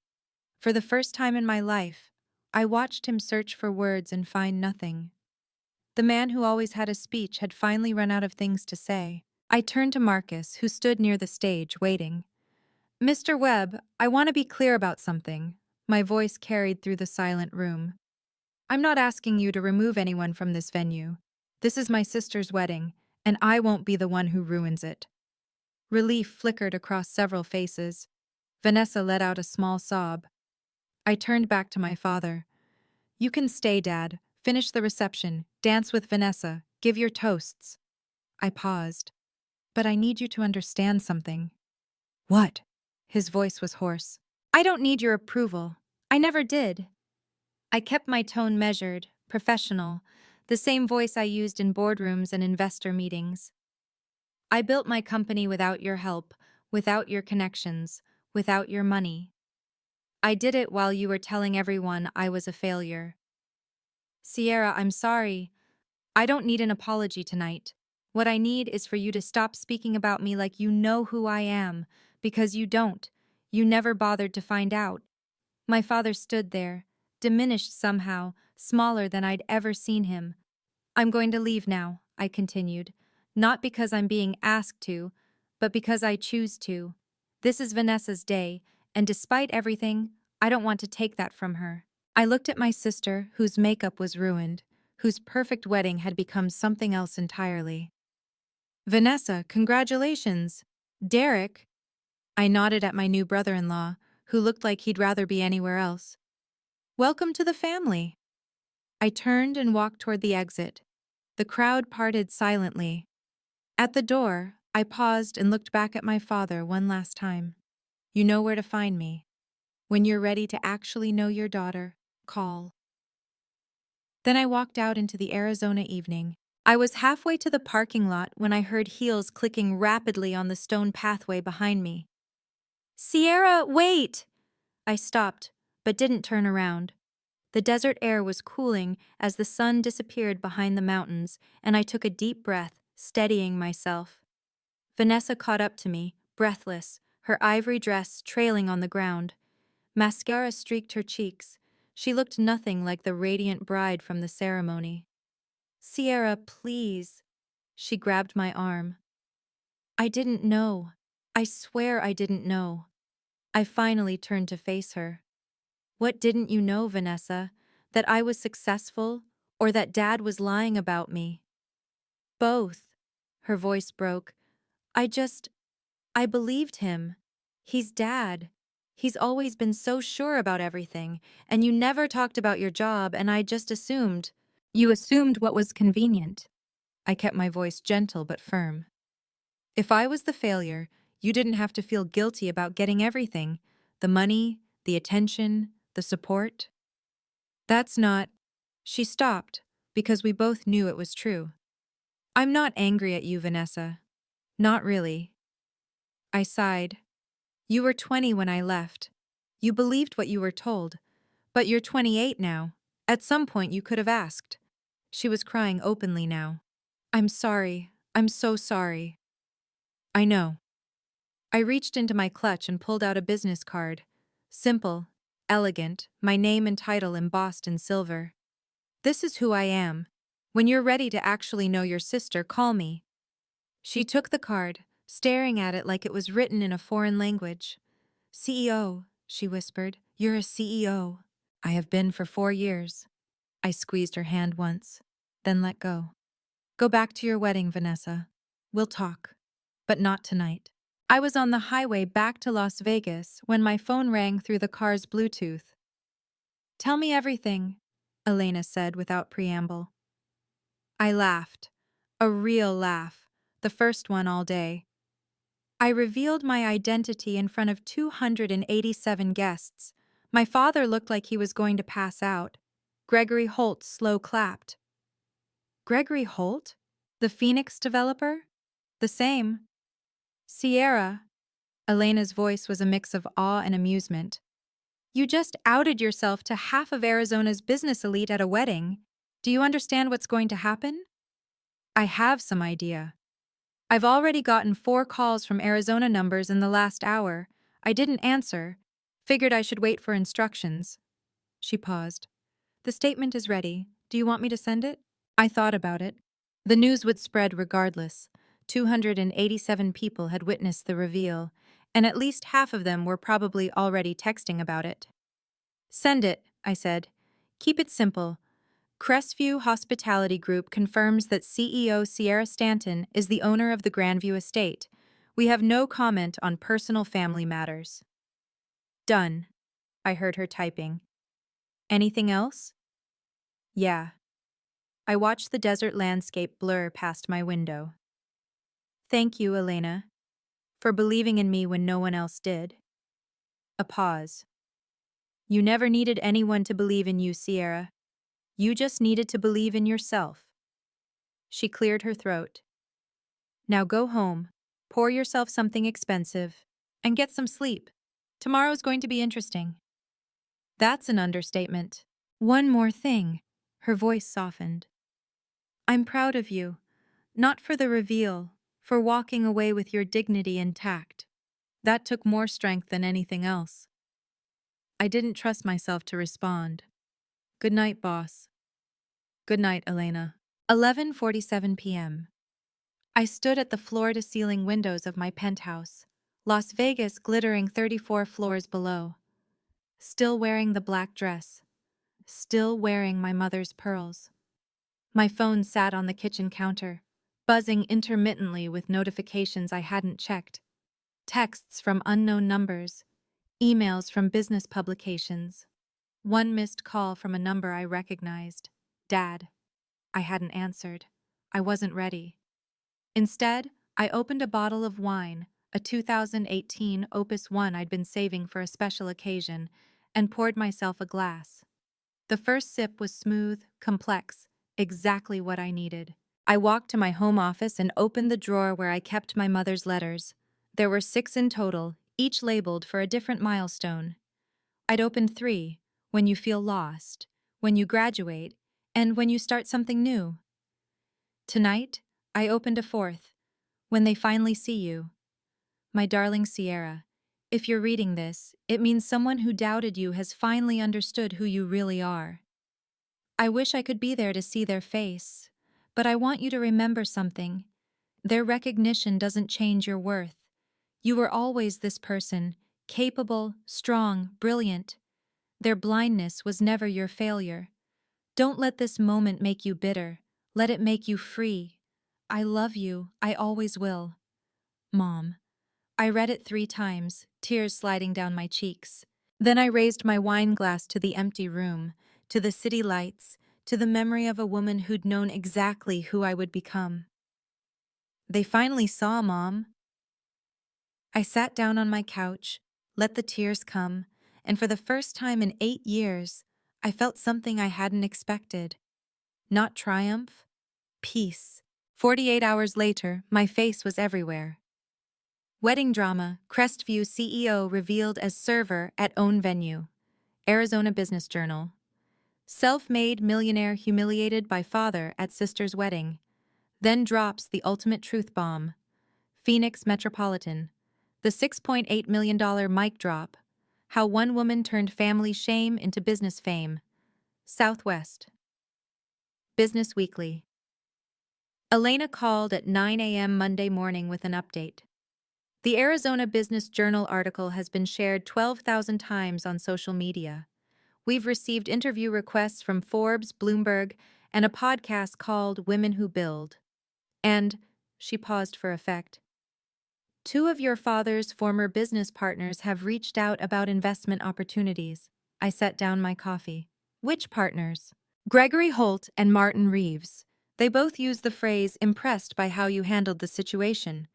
For the first time in my life, I watched him search for words and find nothing. The man who always had a speech had finally run out of things to say. I turned to Marcus, who stood near the stage, waiting. Mr. Webb, I want to be clear about something. My voice carried through the silent room. I'm not asking you to remove anyone from this venue. This is my sister's wedding, and I won't be the one who ruins it. Relief flickered across several faces. Vanessa let out a small sob. I turned back to my father. You can stay, Dad. Finish the reception. Dance with Vanessa. Give your toasts. I paused. But I need you to understand something. What? His voice was hoarse. I don't need your approval. I never did. I kept my tone measured, professional, the same voice I used in boardrooms and investor meetings. I built my company without your help, without your connections, without your money. I did it while you were telling everyone I was a failure. Sierra, I'm sorry. I don't need an apology tonight. What I need is for you to stop speaking about me like you know who I am, because you don't. You never bothered to find out. My father stood there, diminished somehow, smaller than I'd ever seen him. I'm going to leave now, I continued, not because I'm being asked to, but because I choose to. This is Vanessa's day, and despite everything, I don't want to take that from her. I looked at my sister, whose makeup was ruined, whose perfect wedding had become something else entirely. Vanessa, congratulations! Derek! I nodded at my new brother-in-law, who looked like he'd rather be anywhere else. Welcome to the family. I turned and walked toward the exit. The crowd parted silently. At the door, I paused and looked back at my father one last time. You know where to find me. When you're ready to actually know your daughter, call. Then I walked out into the Arizona evening. I was halfway to the parking lot when I heard heels clicking rapidly on the stone pathway behind me. Sierra, wait! I stopped, but didn't turn around. The desert air was cooling as the sun disappeared behind the mountains, and I took a deep breath, steadying myself. Vanessa caught up to me, breathless, her ivory dress trailing on the ground. Mascara streaked her cheeks. She looked nothing like the radiant bride from the ceremony. Sierra, please. She grabbed my arm. I didn't know. I swear I didn't know. I finally turned to face her. What didn't you know, Vanessa? That I was successful, or that Dad was lying about me? Both. Her voice broke. I believed him. He's Dad. He's always been so sure about everything, and you never talked about your job, and I just assumed. You assumed what was convenient. I kept my voice gentle but firm. If I was the failure, you didn't have to feel guilty about getting everything. The money, the attention, the support. That's not. She stopped, because we both knew it was true. I'm not angry at you, Vanessa. Not really. I sighed. You were 20 when I left. You believed what you were told. But you're 28 now. At some point you could have asked. She was crying openly now. I'm sorry. I'm so sorry. I know. I reached into my clutch and pulled out a business card. Simple, elegant, my name and title embossed in silver. This is who I am. When you're ready to actually know your sister, call me. She took the card, staring at it like it was written in a foreign language. CEO, she whispered. You're a CEO. I have been for 4 years. I squeezed her hand once, then let go. Go back to your wedding, Vanessa. We'll talk. But not tonight. I was on the highway back to Las Vegas when my phone rang through the car's Bluetooth. Tell me everything, Elena said without preamble. I laughed. A real laugh. The first one all day. I revealed my identity in front of 287 guests. My father looked like he was going to pass out. Gregory Holt slow clapped. Gregory Holt? The Phoenix developer? The same. Sierra. Elena's voice was a mix of awe and amusement. You just outed yourself to half of Arizona's business elite at a wedding. Do you understand what's going to happen? I have some idea. I've already gotten 4 calls from Arizona numbers in the last hour. I didn't answer. Figured I should wait for instructions. She paused. The statement is ready. Do you want me to send it? I thought about it. The news would spread regardless. 287 people had witnessed the reveal, and at least half of them were probably already texting about it. Send it, I said. Keep it simple. Crestview Hospitality Group confirms that CEO Sierra Stanton is the owner of the Grandview estate. We have no comment on personal family matters. Done, I heard her typing. Anything else? Yeah. I watched the desert landscape blur past my window. Thank you, Elena, for believing in me when no one else did. A pause. You never needed anyone to believe in you, Sierra. You just needed to believe in yourself. She cleared her throat. Now go home, pour yourself something expensive, and get some sleep. Tomorrow's going to be interesting. That's an understatement. One more thing. Her voice softened. I'm proud of you. Not for the reveal, for walking away with your dignity intact. That took more strength than anything else. I didn't trust myself to respond. Good night, boss. Good night, Elena. 11:47 p.m. I stood at the floor-to-ceiling windows of my penthouse, Las Vegas glittering 34 floors below. Still wearing the black dress. Still wearing my mother's pearls. My phone sat on the kitchen counter, buzzing intermittently with notifications I hadn't checked. Texts from unknown numbers. Emails from business publications. One missed call from a number I recognized. Dad. I hadn't answered. I wasn't ready. Instead, I opened a bottle of wine, a 2018 Opus 1 I'd been saving for a special occasion, and poured myself a glass. The first sip was smooth, complex, exactly what I needed. I walked to my home office and opened the drawer where I kept my mother's letters. There were 6 in total, each labeled for a different milestone. I'd opened 3: when you feel lost, when you graduate, and when you start something new. Tonight, I opened a 4th: when they finally see you. My darling Sierra, if you're reading this, it means someone who doubted you has finally understood who you really are. I wish I could be there to see their face, but I want you to remember something. Their recognition doesn't change your worth. You were always this person, capable, strong, brilliant. Their blindness was never your failure. Don't let this moment make you bitter. Let it make you free. I love you. I always will. Mom. I read it 3 times, tears sliding down my cheeks. Then I raised my wine glass to the empty room, to the city lights, to the memory of a woman who'd known exactly who I would become. They finally saw, Mom. I sat down on my couch, let the tears come, and for the first time in 8 years, I felt something I hadn't expected. Not triumph, peace. 48 hours later, my face was everywhere. Wedding drama, Crestview CEO revealed as server at own venue. Arizona Business Journal. Self-made millionaire humiliated by father at sister's wedding. Then drops the ultimate truth bomb. Phoenix Metropolitan. The $6.8 million mic drop. How one woman turned family shame into business fame. Southwest. Business Weekly. Elena called at 9 a.m. Monday morning with an update. The Arizona Business Journal article has been shared 12,000 times on social media. We've received interview requests from Forbes, Bloomberg, and a podcast called Women Who Build. And, she paused for effect, 2 of your father's former business partners have reached out about investment opportunities. I set down my coffee. Which partners? Gregory Holt and Martin Reeves. They both use the phrase impressed by how you handled the situation.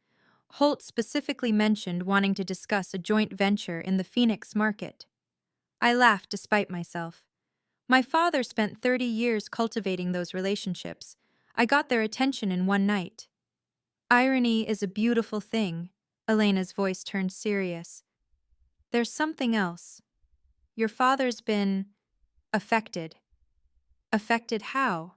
Holt specifically mentioned wanting to discuss a joint venture in the Phoenix market. I laughed despite myself. My father spent 30 years cultivating those relationships. I got their attention in one night. Irony is a beautiful thing. Elena's voice turned serious. There's something else. Your father's been affected. Affected how?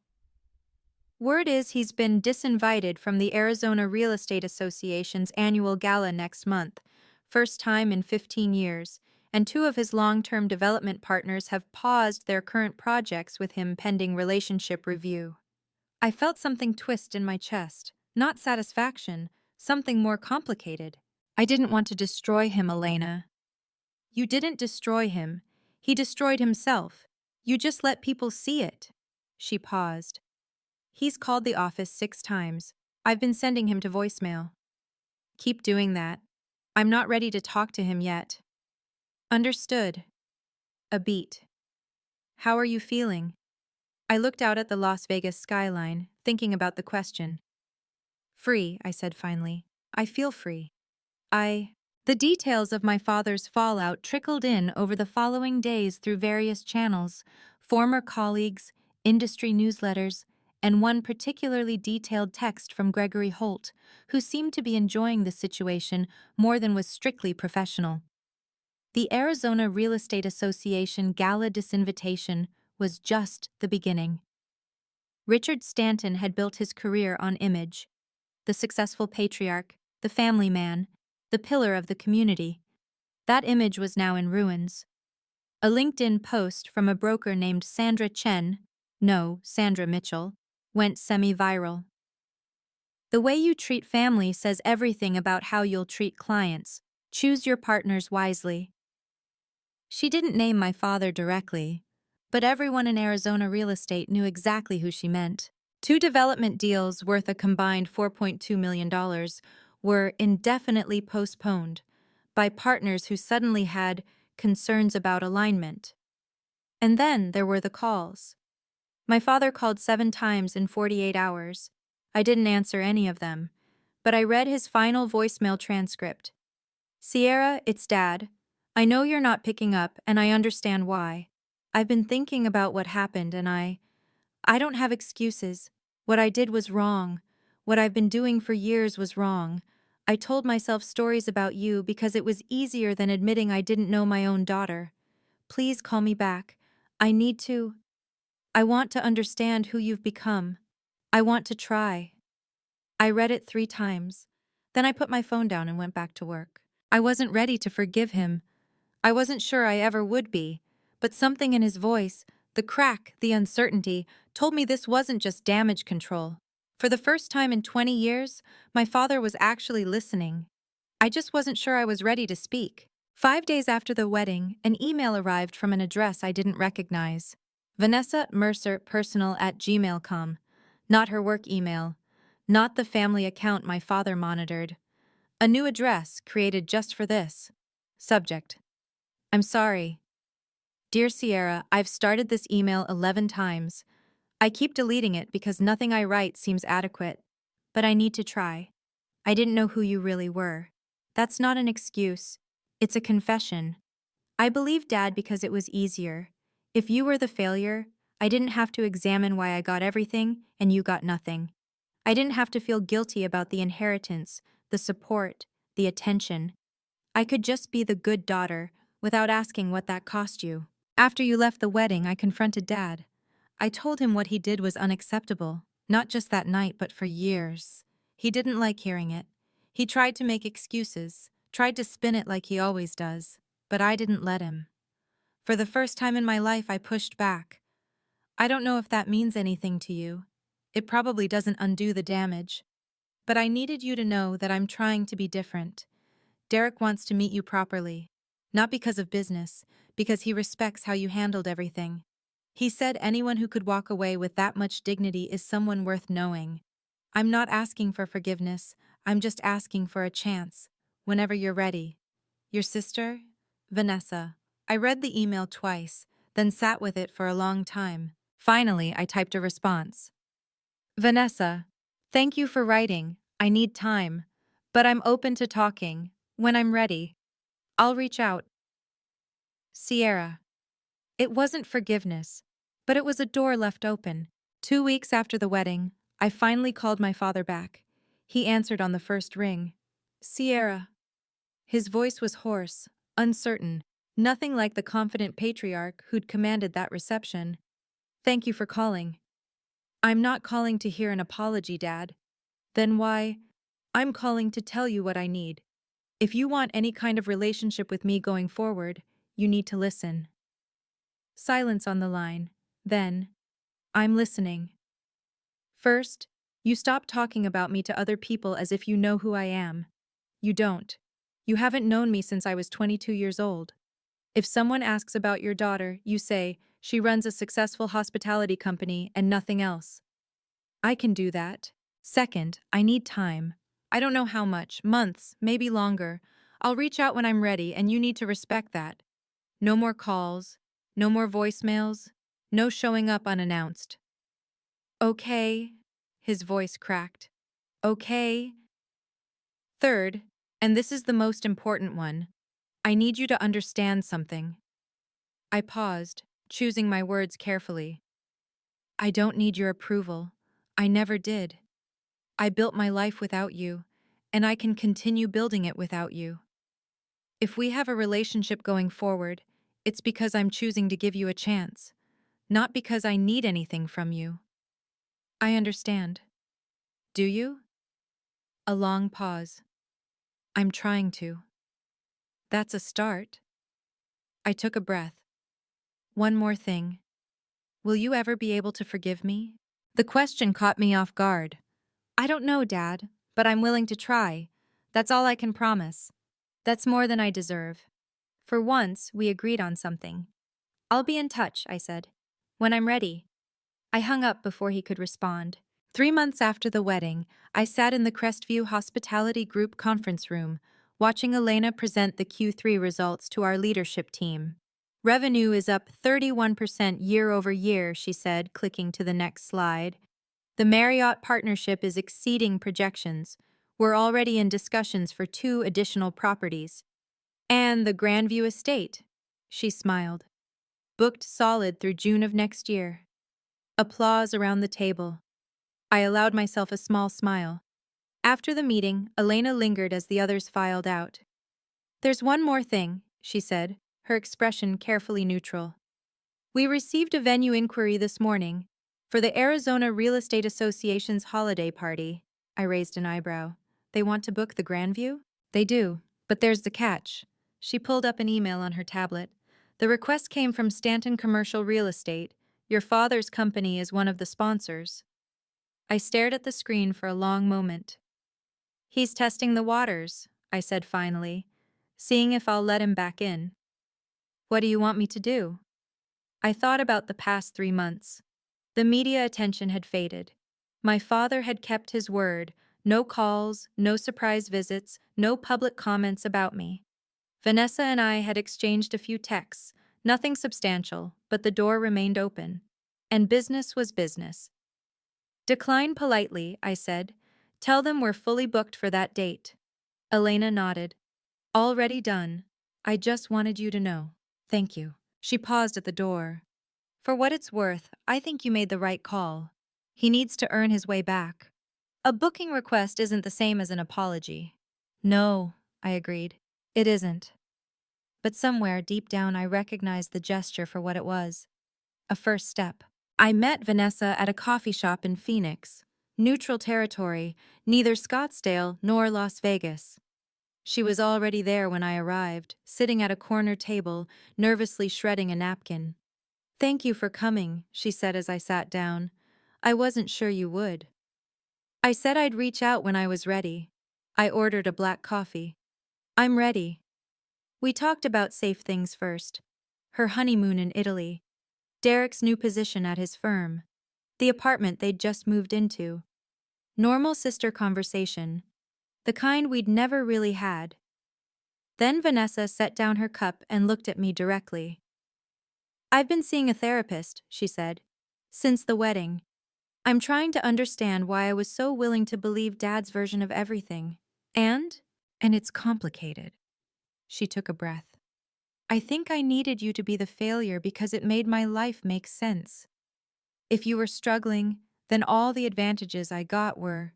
Word is he's been disinvited from the Arizona Real Estate Association's annual gala next month, first time in 15 years, and 2 of his long-term development partners have paused their current projects with him pending relationship review. I felt something twist in my chest, not satisfaction, something more complicated. I didn't want to destroy him, Elena. You didn't destroy him. He destroyed himself. You just let people see it. She paused. He's called the office 6 times. I've been sending him to voicemail. Keep doing that. I'm not ready to talk to him yet. Understood. A beat. How are you feeling? I looked out at the Las Vegas skyline, thinking about the question. Free, I said finally. I feel free. The details of my father's fallout trickled in over the following days through various channels, former colleagues, industry newsletters, and one particularly detailed text from Gregory Holt, who seemed to be enjoying the situation more than was strictly professional. The Arizona Real Estate Association gala disinvitation was just the beginning. Richard Stanton had built his career on image. The successful patriarch, the family man, the pillar of the community. That image was now in ruins. A LinkedIn post from a broker named Sandra Mitchell, went semi-viral. The way you treat family says everything about how you'll treat clients. Choose your partners wisely. She didn't name my father directly, but everyone in Arizona real estate knew exactly who she meant. 2 development deals worth a combined $4.2 million were indefinitely postponed by partners who suddenly had concerns about alignment. And then there were the calls. My father called 7 times in 48 hours. I didn't answer any of them, but I read his final voicemail transcript. Sierra, it's Dad. I know you're not picking up, and I understand why. I've been thinking about what happened, and I don't have excuses. What I did was wrong. What I've been doing for years was wrong. I told myself stories about you because it was easier than admitting I didn't know my own daughter. Please call me back. I need to. I want to understand who you've become. I want to try. I read it 3 times. Then I put my phone down and went back to work. I wasn't ready to forgive him. I wasn't sure I ever would be. But something in his voice, the crack, the uncertainty, told me this wasn't just damage control. For the first time in 20 years, my father was actually listening. I just wasn't sure I was ready to speak. 5 days after the wedding, an email arrived from an address I didn't recognize. Vanessa Mercer Personal at gmail.com. Not her work email. Not the family account my father monitored. A new address created just for this. Subject: I'm sorry. Dear Sierra, I've started this email 11 times. I keep deleting it because nothing I write seems adequate. But I need to try. I didn't know who you really were. That's not an excuse. It's a confession. I believed Dad because it was easier. If you were the failure, I didn't have to examine why I got everything and you got nothing. I didn't have to feel guilty about the inheritance, the support, the attention. I could just be the good daughter without asking what that cost you. After you left the wedding, I confronted Dad. I told him what he did was unacceptable, not just that night, but for years. He didn't like hearing it. He tried to make excuses, tried to spin it like he always does, but I didn't let him. For the first time in my life, I pushed back. I don't know if that means anything to you. It probably doesn't undo the damage. But I needed you to know that I'm trying to be different. Derek wants to meet you properly. Not because of business, because he respects how you handled everything. He said anyone who could walk away with that much dignity is someone worth knowing. I'm not asking for forgiveness, I'm just asking for a chance, whenever you're ready. Your sister, Vanessa. I read the email twice, then sat with it for a long time. Finally, I typed a response. Vanessa, thank you for writing. I need time. But I'm open to talking. When I'm ready, I'll reach out. Sierra. It wasn't forgiveness, but it was a door left open. 2 weeks after the wedding, I finally called my father back. He answered on the first ring. Sierra. His voice was hoarse, uncertain, nothing like the confident patriarch who'd commanded that reception. Thank you for calling. I'm not calling to hear an apology, Dad. Then why? I'm calling to tell you what I need. If you want any kind of relationship with me going forward, you need to listen. Silence on the line. Then, I'm listening. First, you stop talking about me to other people as if you know who I am. You don't. You haven't known me since I was 22 years old. If someone asks about your daughter, you say, she runs a successful hospitality company and nothing else. I can do that. Second, I need time. I don't know how much, months, maybe longer. I'll reach out when I'm ready, and you need to respect that. No more calls, no more voicemails, no showing up unannounced. Okay, his voice cracked. Okay. Third, and this is the most important one, I need you to understand something. I paused, choosing my words carefully. I don't need your approval. I never did. I built my life without you, and I can continue building it without you. If we have a relationship going forward, it's because I'm choosing to give you a chance, not because I need anything from you. I understand. Do you? A long pause. I'm trying to. That's a start. I took a breath. One more thing. Will you ever be able to forgive me? The question caught me off guard. I don't know, Dad, but I'm willing to try. That's all I can promise. That's more than I deserve. For once, we agreed on something. I'll be in touch, I said. When I'm ready. I hung up before he could respond. 3 months after the wedding, I sat in the Crestview Hospitality Group conference room, watching Elena present the Q3 results to our leadership team. Revenue is up 31% year over year, she said, clicking to the next slide. The Marriott partnership is exceeding projections. We're already in discussions for 2 additional properties. And the Grandview estate, she smiled. Booked solid through June of next year. Applause around the table. I allowed myself a small smile. After the meeting, Elena lingered as the others filed out. "There's one more thing," she said, her expression carefully neutral. "We received a venue inquiry this morning for the Arizona Real Estate Association's holiday party." I raised an eyebrow. "They want to book the Grandview?" "They do, but there's the catch." She pulled up an email on her tablet. "The request came from Stanton Commercial Real Estate. Your father's company is one of the sponsors." I stared at the screen for a long moment. "He's testing the waters," I said finally, "seeing if I'll let him back in." "What do you want me to do?" I thought about the past 3 months. The media attention had faded. My father had kept his word: no calls, no surprise visits, no public comments about me. Vanessa and I had exchanged a few texts, nothing substantial, but the door remained open. And business was business. "Decline politely," I said. "Tell them we're fully booked for that date." Elena nodded. "Already done. I just wanted you to know." "Thank you." She paused at the door. "For what it's worth, I think you made the right call. He needs to earn his way back. A booking request isn't the same as an apology." "No," I agreed. "It isn't." But somewhere deep down I recognized the gesture for what it was. A first step. I met Vanessa at a coffee shop in Phoenix. Neutral territory, neither Scottsdale nor Las Vegas. She was already there when I arrived, sitting at a corner table, nervously shredding a napkin. "Thank you for coming," she said as I sat down. "I wasn't sure you would." I said I'd reach out when I was ready. I ordered a black coffee. "I'm ready." We talked about safe things first. Her honeymoon in Italy, Derek's new position at his firm, the apartment they'd just moved into. Normal sister conversation, the kind we'd never really had. Then Vanessa set down her cup and looked at me directly. "I've been seeing a therapist," she said, "since the wedding. I'm trying to understand why I was so willing to believe Dad's version of everything. And it's complicated." She took a breath. "I think I needed you to be the failure because it made my life make sense. If you were struggling, then all the advantages I got were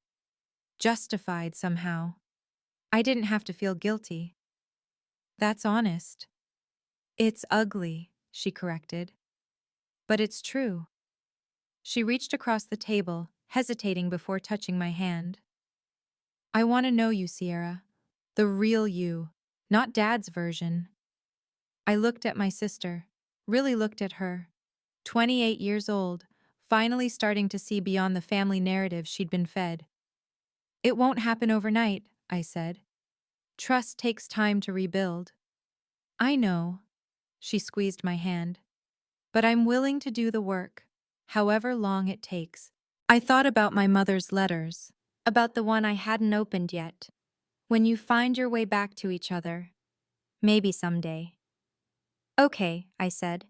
justified somehow. I didn't have to feel guilty." "That's honest." "It's ugly," she corrected. "But it's true." She reached across the table, hesitating before touching my hand. "I want to know you, Sierra. The real you, not Dad's version." I looked at my sister, really looked at her. 28 years old, finally starting to see beyond the family narrative she'd been fed. "It won't happen overnight," I said. "Trust takes time to rebuild." "I know." She squeezed my hand. "But I'm willing to do the work, however long it takes." I thought about my mother's letters, about the one I hadn't opened yet. "When you find your way back to each other. Maybe someday." "Okay," I said.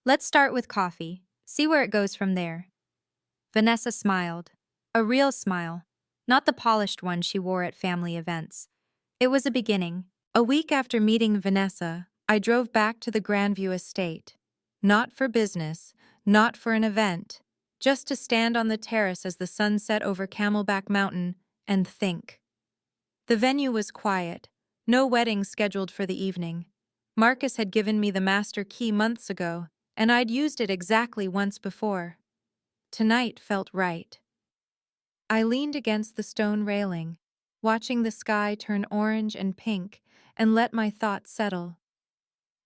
"Let's start with coffee. See where it goes from there." Vanessa smiled. A real smile, not the polished one she wore at family events. It was a beginning. A week after meeting Vanessa, I drove back to the Grandview estate. Not for business, not for an event, just to stand on the terrace as the sun set over Camelback Mountain and think. The venue was quiet, no wedding scheduled for the evening. Marcus had given me the master key months ago, and I'd used it exactly once before. Tonight felt right. I leaned against the stone railing, watching the sky turn orange and pink, and let my thoughts settle.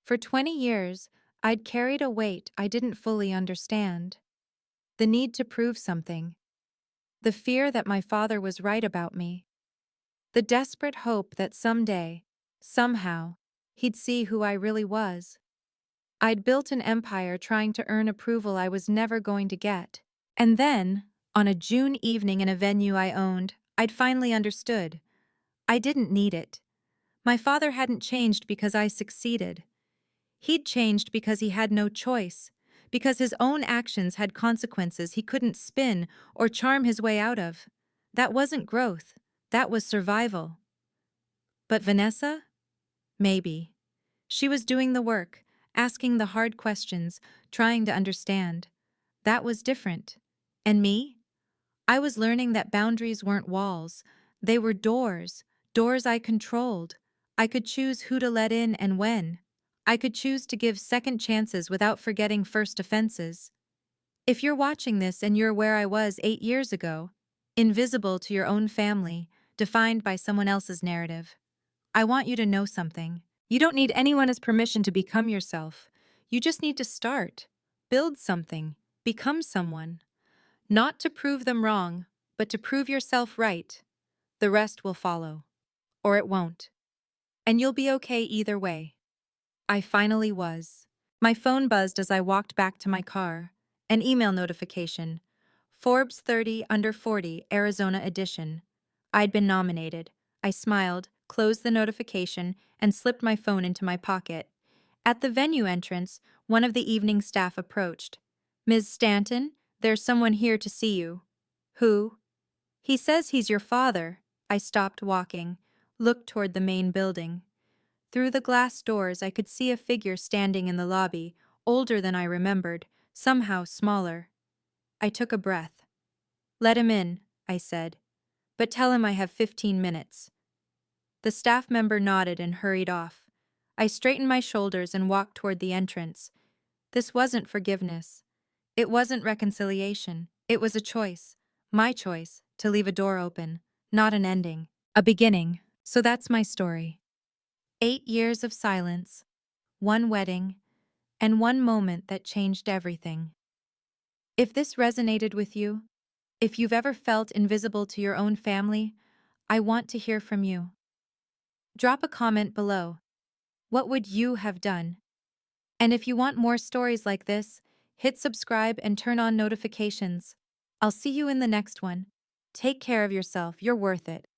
For 20 years, I'd carried a weight I didn't fully understand. The need to prove something. The fear that my father was right about me. The desperate hope that someday, somehow, he'd see who I really was. I'd built an empire trying to earn approval I was never going to get. And then, on a June evening in a venue I owned, I'd finally understood. I didn't need it. My father hadn't changed because I succeeded. He'd changed because he had no choice, because his own actions had consequences he couldn't spin or charm his way out of. That wasn't growth. That was survival. But Vanessa? Maybe. She was doing the work, asking the hard questions, trying to understand. That was different. And me? I was learning that boundaries weren't walls, They were doors, doors I controlled. I could choose who to let in and when. I could choose to give second chances without forgetting first offenses. If you're watching this and you're where I was 8 years ago, invisible to your own family, defined by someone else's narrative, I want you to know something. You don't need anyone's permission to become yourself. You just need to start. Build something. Become someone. Not to prove them wrong, but to prove yourself right. The rest will follow. Or it won't. And you'll be okay either way. I finally was. My phone buzzed as I walked back to my car. An email notification. Forbes 30 Under 40 Arizona Edition. I'd been nominated. I smiled, closed the notification, and slipped my phone into my pocket. At the venue entrance, one of the evening staff approached. "Ms. Stanton, there's someone here to see you." "Who?" "He says he's your father." I stopped walking, looked toward the main building. Through the glass doors I could see a figure standing in the lobby, older than I remembered, somehow smaller. I took a breath. "Let him in," I said. "But tell him I have 15 minutes." The staff member nodded and hurried off. I straightened my shoulders and walked toward the entrance. This wasn't forgiveness. It wasn't reconciliation. It was a choice. My choice, to leave a door open, not an ending. A beginning. So that's my story. 8 years of silence, one wedding, and one moment that changed everything. If this resonated with you, if you've ever felt invisible to your own family, I want to hear from you. Drop a comment below. What would you have done? And if you want more stories like this, hit subscribe and turn on notifications. I'll see you in the next one. Take care of yourself, you're worth it.